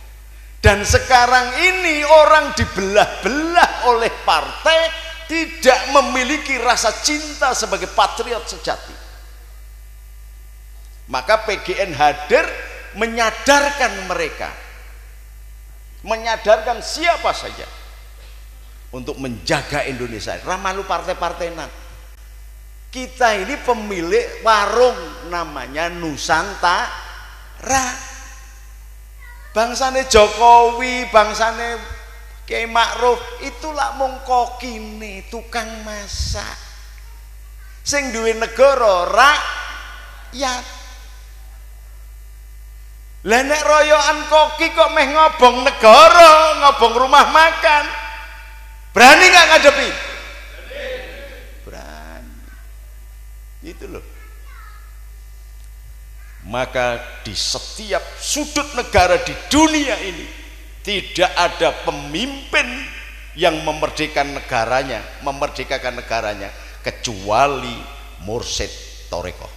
Dan sekarang ini orang dibelah-belah oleh partai, tidak memiliki rasa cinta sebagai patriot sejati. Maka PGN hadir menyadarkan mereka, menyadarkan siapa saja untuk menjaga Indonesia. Ramalu partai-partai kita ini pemilik warung namanya Nusantara. Bangsane Jokowi, bangsane Kiai Ma'ruf, itulah mung kokine, tukang masak. Sing duwe negara rakyat. Lah nek royokan koki kok meh ngobong negara, ngobong rumah makan. Berani nggak ngadepi? Berani. Itu loh. Maka di setiap sudut negara di dunia ini tidak ada pemimpin yang memerdekakan negaranya kecuali Mursyid Toreko.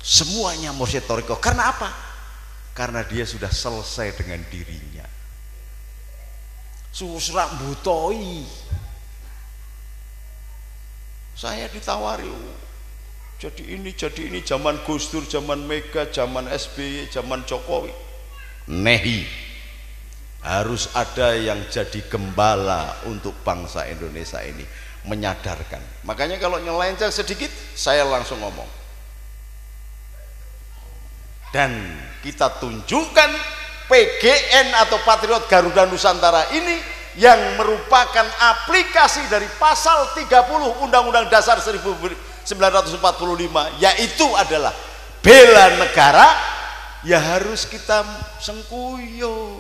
Semuanya Mursyid Toreko. Karena apa? Karena dia sudah selesai dengan dirinya. Susrak butoi. Saya ditawari, jadi ini zaman Gus Dur, zaman Mega, zaman SBY, zaman Jokowi. Nehi, harus ada yang jadi gembala untuk bangsa Indonesia ini, menyadarkan. Makanya kalau nyelenceng sedikit, saya langsung ngomong. Dan kita tunjukkan PGN atau Patriot Garuda Nusantara ini yang merupakan aplikasi dari pasal 30 Undang-Undang Dasar 1945, yaitu adalah bela negara, ya harus kita sengkuyo.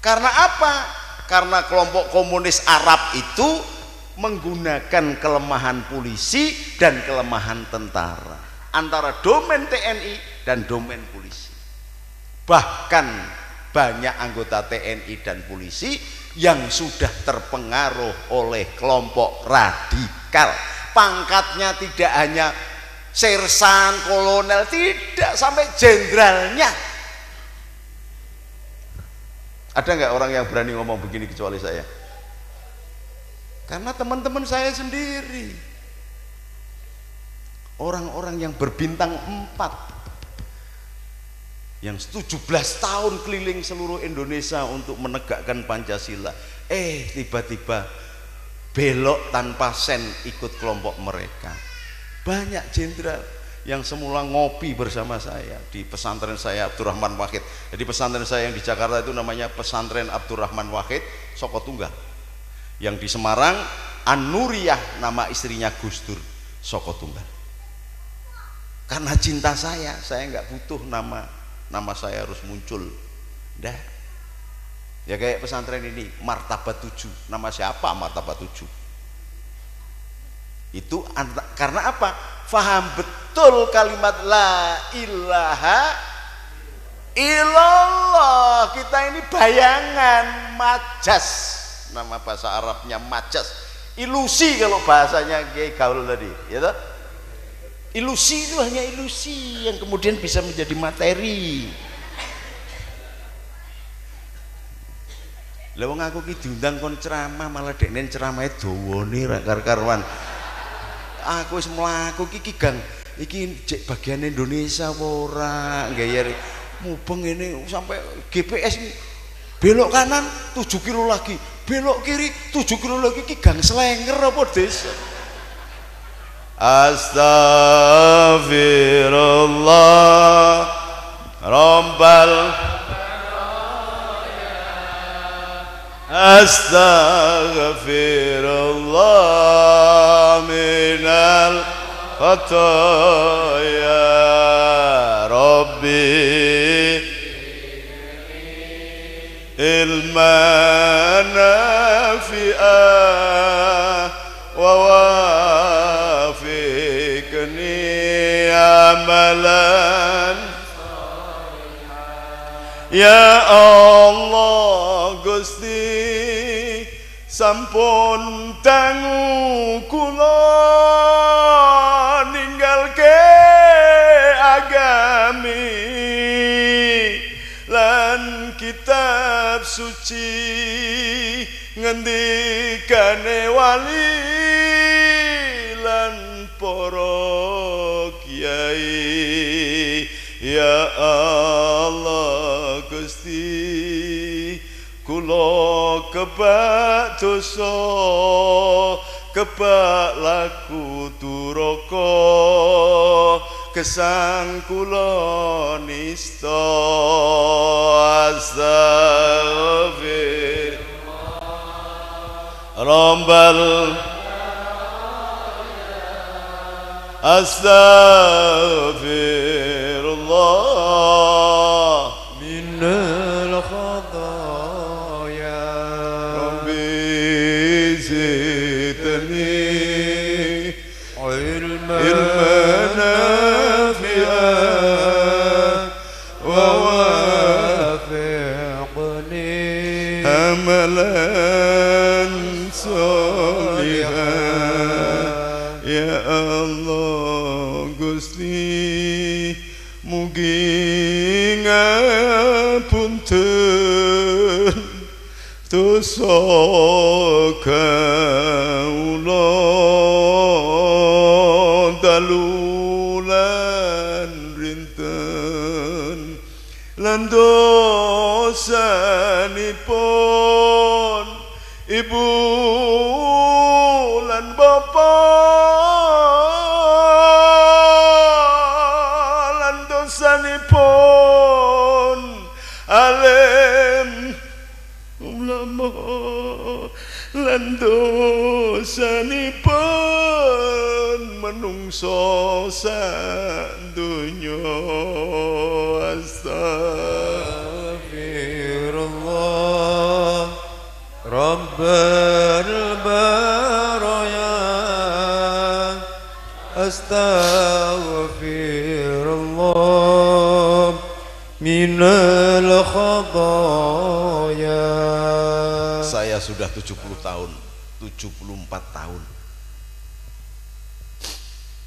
Karena apa? Karena kelompok komunis Arab itu menggunakan kelemahan polisi dan kelemahan tentara antara domain TNI dan domain polisi. Bahkan banyak anggota TNI dan polisi yang sudah terpengaruh oleh kelompok radikal. Pangkatnya tidak hanya sersan, kolonel, tidak, sampai jenderalnya. Ada nggak orang yang berani ngomong begini kecuali saya? Karena teman-teman saya sendiri, orang-orang yang berbintang 4, yang 17 tahun keliling seluruh Indonesia untuk menegakkan Pancasila, tiba-tiba belok tanpa sen ikut kelompok mereka. Banyak jenderal yang semula ngopi bersama saya di pesantren saya Abdurrahman Wahid. Jadi pesantren saya yang di Jakarta itu namanya Pesantren Abdurrahman Wahid Soko Tunggal. Yang di Semarang An-Nuriyah, nama istrinya Gus Dur, Soko Tunggal. Karena cinta saya nggak butuh nama saya harus muncul. Dah. Ya kayak pesantren ini Martabat 7. Nama siapa Martabat 7? Itu karena apa? Faham betul kalimat la ilaha illallah. Kita ini bayangan, majas. Nama bahasa Arabnya majas. Ilusi kalau bahasanya kayak gaul tadi, ya toh? Ilusi itu hanya ilusi yang kemudian bisa menjadi materi. Lah wong aku ki diundang kon ceramah malah dekne ceramahe dawane ra kar-karuan. Aku wis mlaku iki gang iki cek bagian Indonesia apa ora gaya mubeng ini sampai GPS belok kanan 7 kilo lagi, belok kiri 7 kilo lagi, iki gang Slenger apa desa? Astaghfirullah Rabbal Astaghfirullah minal khataya Rabbi ilman nafi'ah wa wafiqni amalan. Ya Allah Gusti sampun dangu kula ninggalke agami lan kitab suci ngendikane wali lan para kiai. Ya Allah Gusti kula kebak dosa kebak laku duraka gesang kula nista astagfir rombal astagfirullah minal khadaya rabbi zidni ilman nafi'an wa wafiqni amalan solihan. Ya Allah Gusti mugi ngapunten dosa kawula dalulan rinten lan dosanipun ibu lan bapak lan dosanipun alim ulama lan dosanipun menungso sadonya. Astagfirullah Rabbal baraya astaghfirullah minal khadaya. Saya sudah 70 tahun 74 tahun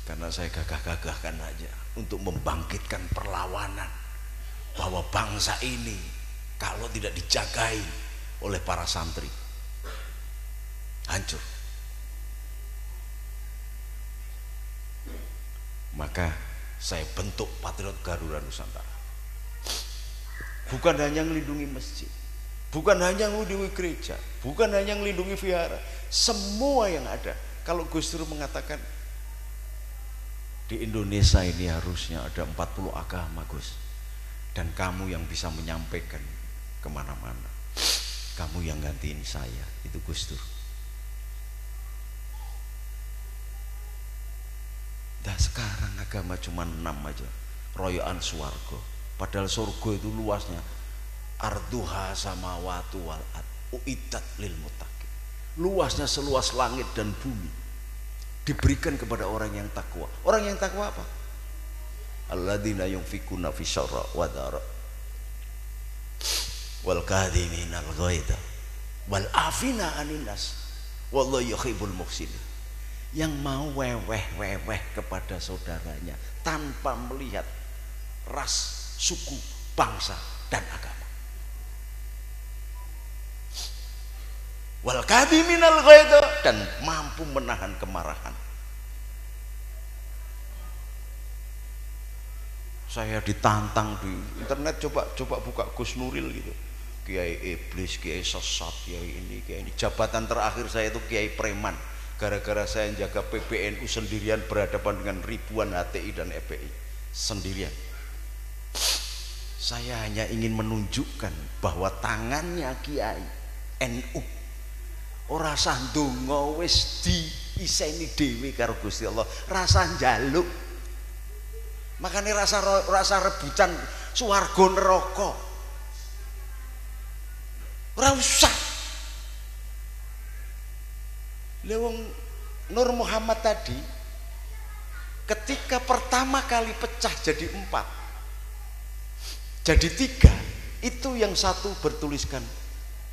karena saya gagah-gagahkan aja untuk membangkitkan perlawanan bahwa bangsa ini kalau tidak dijagai oleh para santri hancur. Maka saya bentuk Patriot Garuda Nusantara, bukan hanya melindungi masjid, bukan hanya melindungi gereja, bukan hanya melindungi vihara, semua yang ada. Kalau Gus Dur mengatakan di Indonesia ini harusnya ada 40 agama Gus, dan kamu yang bisa menyampaikan kemana-mana, kamu yang gantiin saya, itu Gus Dur. Nah sekarang agama cuma 6 aja, royoan swarga, padahal surga itu luasnya arduha samawatu wal ard uiddat lil muttaqin, luasnya seluas langit dan bumi, diberikan kepada orang yang takwa. Orang yang takwa apa? Alladzina yunfikuna fi syarra wa dara wal kadhiminal ghaidha wal afina anin nas wallahu yuhibbul muhsinin. Yang mau weweh kepada saudaranya tanpa melihat ras, suku, bangsa dan agama. Wal kadhiminal ghaidha, dan mampu menahan kemarahan. Saya ditantang di internet, coba buka Gus Nuril gitu, kiai iblis, kiai sesat, kiai ini, kiai ini. Jabatan terakhir saya itu kiai preman, gara-gara saya jaga PBNU sendirian berhadapan dengan ribuan HTI dan FPI sendirian. Saya hanya ingin menunjukkan bahwa tangannya kiai NU ora sah ndonga wis diiseni dhewe karo Gusti Allah, rasa njaluk. Makanya rasa rebutan swarga neraka. ora usah. Lewong Nur Muhammad tadi ketika pertama kali pecah jadi 4 jadi 3, itu yang satu bertuliskan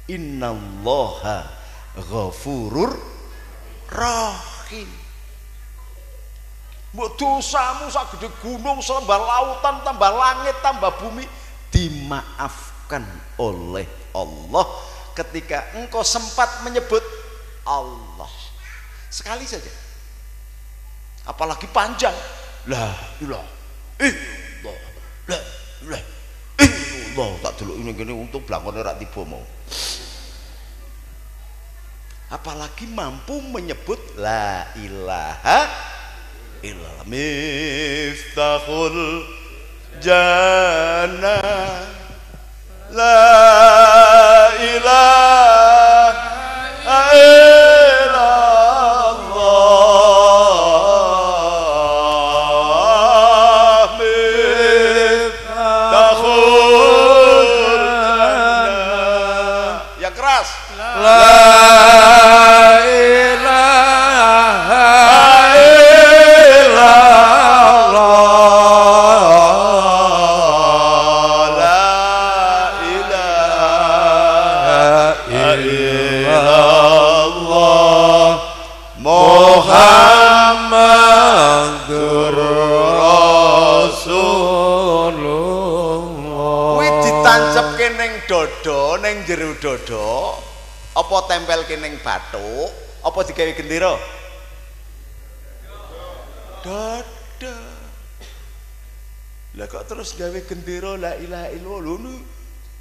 innallaha ghafurur rahim. Mbok dosamu sak gede gunung, sembah lautan, tambah langit, tambah bumi dimaafkan oleh Allah ketika engkau sempat menyebut Allah sekali saja, apalagi panjang, la ilaha illallah, la ilaha illallah. Tak delok ini gini untuk blangkone rak tiba mau, apalagi mampu menyebut la ilaha illallah. Miftahul jannah la ilaha illallah, miftahul jannah. Yang keras, la dodo neng jero dodo apa tempel ning bathuk apa digawe gendera dodo. Lah kok terus gawe gendera la ilaha illallah lho,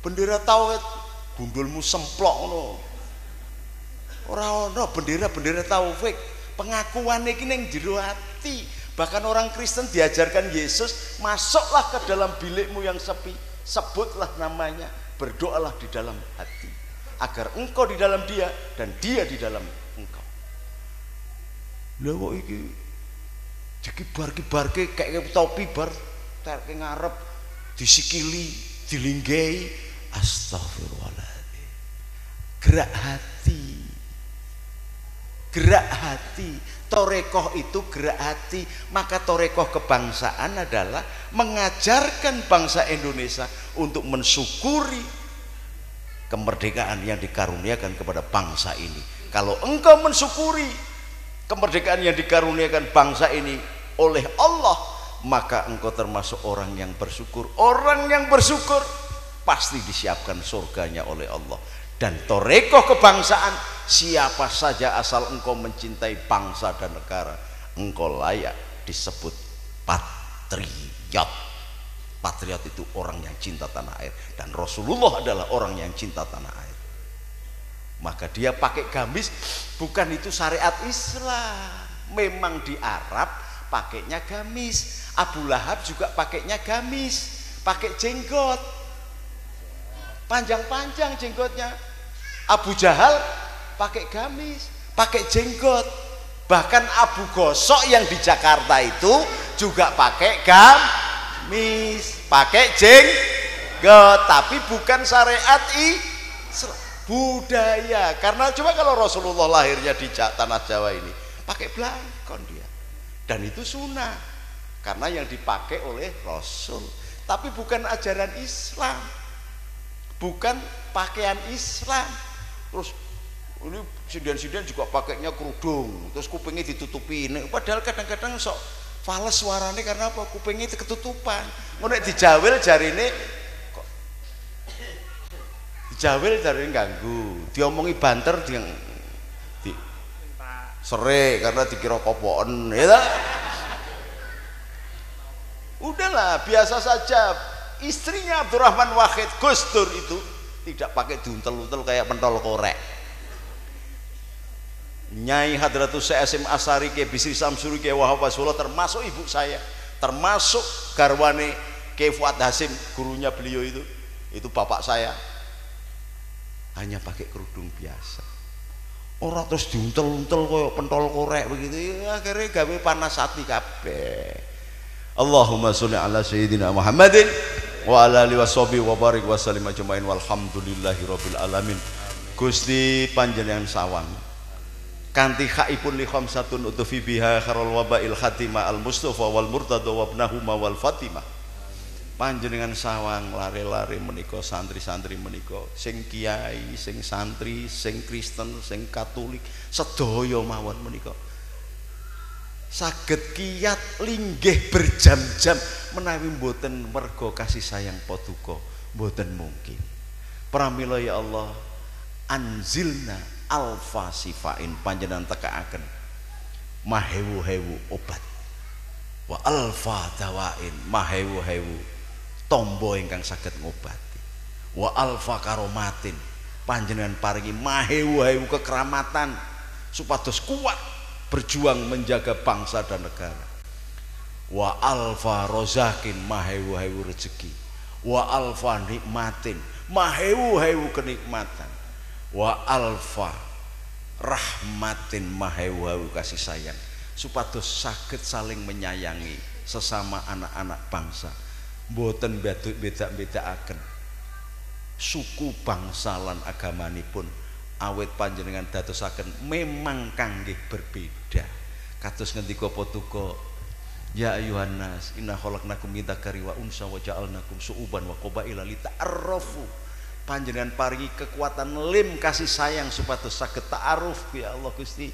bendera tauhid gundulmu semplok ngono. Ora ana bendera taufik. Pengakuan iki ning jero ati. Bahkan orang Kristen diajarkan Yesus, masuklah ke dalam bilikmu yang sepi, sebutlah namanya, berdoalah di dalam hati agar engkau di dalam dia dan dia di dalam engkau. Lha kok iki dikibar-kibarke kayak topi bar terke ngarep disikili dilinggahi. Astagfirullahaladzim. Gerak hati. Torekoh itu gerak hati. Maka torekoh kebangsaan adalah mengajarkan bangsa Indonesia untuk mensyukuri kemerdekaan yang dikaruniakan kepada bangsa ini. Kalau engkau mensyukuri kemerdekaan yang dikaruniakan bangsa ini oleh Allah, maka engkau termasuk orang yang bersyukur. Orang yang bersyukur pasti disiapkan surganya oleh Allah. Dan torekoh kebangsaan, siapa saja asal engkau mencintai bangsa dan negara, engkau layak disebut patriot. Patriot itu orang yang cinta tanah air, dan Rasulullah adalah orang yang cinta tanah air. Maka dia pakai gamis, bukan itu syariat Islam. Memang di Arab pakainya gamis. Abu Lahab juga pakainya gamis, pakai jenggot panjang-panjang jenggotnya. Abu Jahal pakai gamis, pakai jenggot. Bahkan Abu Gosok yang di Jakarta itu juga pakai gamis, pakai jenggot, tapi bukan syariat Islam, budaya. Karena coba kalau Rasulullah lahirnya di tanah Jawa ini pakai blangkon dia, dan itu sunnah karena yang dipakai oleh Rasul, tapi bukan ajaran Islam, bukan pakaian Islam. Terus ini sinden-sinden juga pakainya kerudung, terus kupingnya ditutupi. Padahal kadang-kadang sok fales suaranya karena apa? Kupingnya itu ketutupan. Mau dijawil jari ini kok dijawil jari ini ganggu. Diomongi banter di sere karena dikira kopoan, ya. Udahlah, biasa saja. Istrinya Abdurrahman Wahid, Gus Dur itu tidak pakai diuntel-untel kayak pentol korek. Nyai Hadratus Syekh Hasyim Asy'ari Kyai Bisri Samsuri Kyai Wahab Wasulullah, termasuk ibu saya, termasuk garwane Kyai Fuad Hasyim, gurunya beliau itu bapak saya, hanya pakai kerudung biasa. Orang terus diuntel-untel kayak pentol korek begitu, ya, akhirnya gawe panas hati kabeh. Allahumma sholli ala sayyidina Muhammadin wa ala alihi washabihi wa barik wa sallim ajmain walhamdulillahi rabbil alamin. Gusti panjenengan sawang kanthi haipun li khamsatun utufi biha kharul wabail khatimah al mustafa wal murtada wa ibnahuma wal fatimah. Panjenengan sawang lare-lare menika santri-santri menika sing kiai, sing santri, sing Kristen, sing Katolik sedaya mawon menika saged kiyat linggih berjam-jam menawi mboten merga kasih sayang paduka mboten mungkin. Pramila ya Allah anzilna alfa sifain panjenengan tekaaken mahewu-hewu obat wa alfa dawain mahewu-hewu tombo ingkang saged ngobati wa alfa karomatin panjenengan paringi mahewu-hewu kekeramatan supados kuat berjuang menjaga bangsa dan negara wa alfa rozakin mahewu-hewu rezeki wa alfa nikmatin mahewu-hewu kenikmatan wa alfa rahmatin mahewu-hewu kasih sayang supados saged saling menyayangi sesama anak-anak bangsa mboten beda-bedaaken suku bangsa lan agamanipun awet panjenengan dadosaken memang kanggih berbeda kados ngendika paduka ya ayuhan nas inna khalaqnakum min dzakari wa unsa wa ja'alnakum syu'uban wa qabaila lita'arrafu panjenengan paringi kekuatan lim kasih sayang supados saged ta'aruf ya Allah Gusti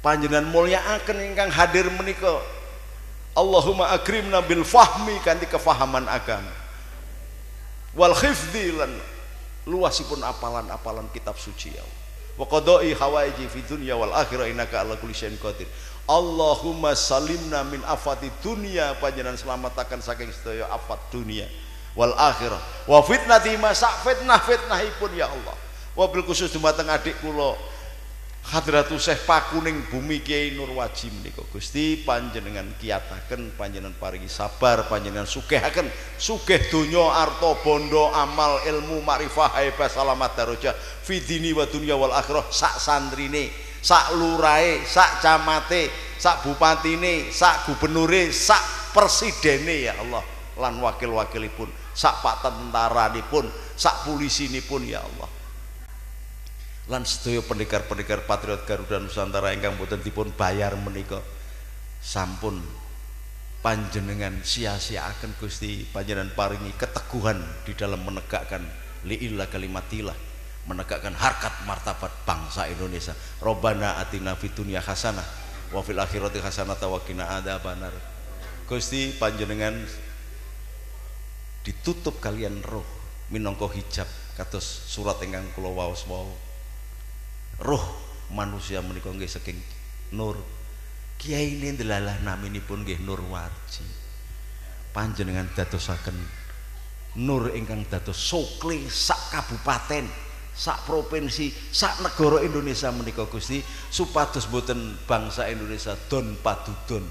panjenengan mulyakaken ingkang hadir menika Allahumma akrimna bil fahmi kanthi kefahaman agama wal khifdhi lan luasipun apalan-apalan kitab suci ya Allah wa qada'i hawaiji fi dunya wal akhirah innaka ala kulli syai'in qadir Allahumma salimna min afati dunya panjenengan selamataken saking sedaya afat dunia wal akhirah wa fitnati ma sak fitnahipun ya Allah wa bil khusus dumateng adik kula Hadratus Syekh Pakuning Bumi Kiai Nur Wajim menika Gusti panjenengan kiyataken panjenengan paringi sabar panjenengan sugihaken sugih donya arta bondo amal ilmu makrifah haibah salamat darajah fi dini wa dunya wal akhirah sak santrine sak lurahe sak camate sak bupatine sak gubernure sak presidene ya Allah lan wakil-wakilipun sak pak tentaranipun sak polisinipun ya Allah lan sedaya pendekar-pendekar patriot Garuda Nusantara ingkang boten dipun bayar menika sampun panjenengan sia-siaaken Gusti panjenengan paringi keteguhan di dalam menegakkan liillah kalimatillah menegakkan harkat martabat bangsa Indonesia Robbana atina fid dunya hasanah wa fil akhirati hasanah wa qina adzabannar Gusti panjenengan ditutup kalian roh minangka hijab kados surat ingkang kula waos wau roh manusia menika nggih saking nur kiai ini delalah naminipun nggih Nur Warji panjenengan dadosaken nur ingkang dados sokle sak kabupaten sak provinsi sak negara Indonesia menika Gusti supados boten bangsa Indonesia don padudon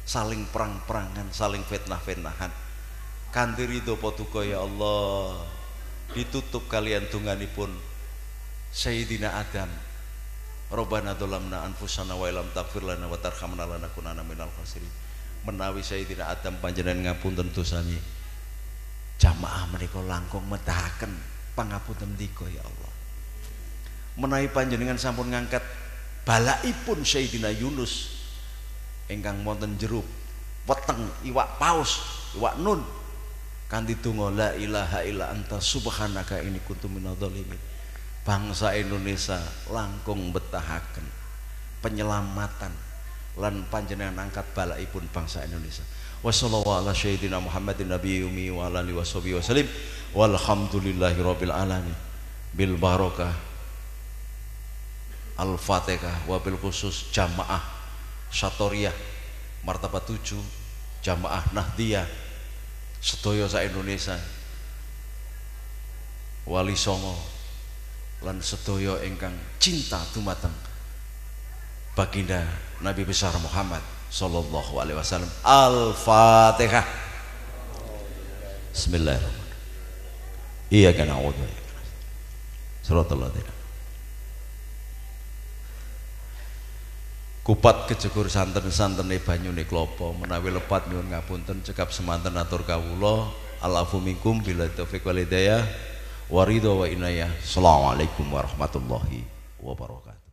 saling perang-perangan saling fitnah-fitnahan kanthi ridho paduka ya Allah ditutup kalian dunganipun Sayyidina Adam Rabbana dzalamna anfusana wa illam taghfir lana wa tarhamna lanakunanna minal khasirin menawi Sayyidina Adam panjenengan ngapunten dosane jamaah menika langkung medahaken pangapunten dika ya Allah menawi panjenengan sampun ngangkat balaipun Sayyidina Yunus ingkang wonten jero weteng iwak paus iwak nun kanthi donga la ilaha illa anta subhanaka inni kuntu minadz dzalimin bangsa Indonesia langkung betahaken penyelamatan lan panjenengan angkat balaipun bangsa Indonesia wassallallahu ala sayyidina Muhammadin nabiyyi ummi wa ala alihi washabihi wasallim walhamdulillahi rabbil alamin bil barakah al-fatihah wabil khusus jamaah Satoriyah martabat 7 jamaah Nahdiyah sedaya sa Indonesia Wali Songo lan sedaya ingkang cinta dumateng baginda Nabi besar Muhammad sallallahu alaihi wasallam al-fatihah bismillahirrahmanirrahim iyyaka na'budu wa iyyaka nasta'in shiratal ladzina kupat kejegur santen-santene banyune klapa menawi lepat nyuwun ngapunten cekap semanten atur kawula alafu minkum bila taufiq wal hidayah wa ridha wa inayah. Assalamualaikum warahmatullahi wabarakatuh.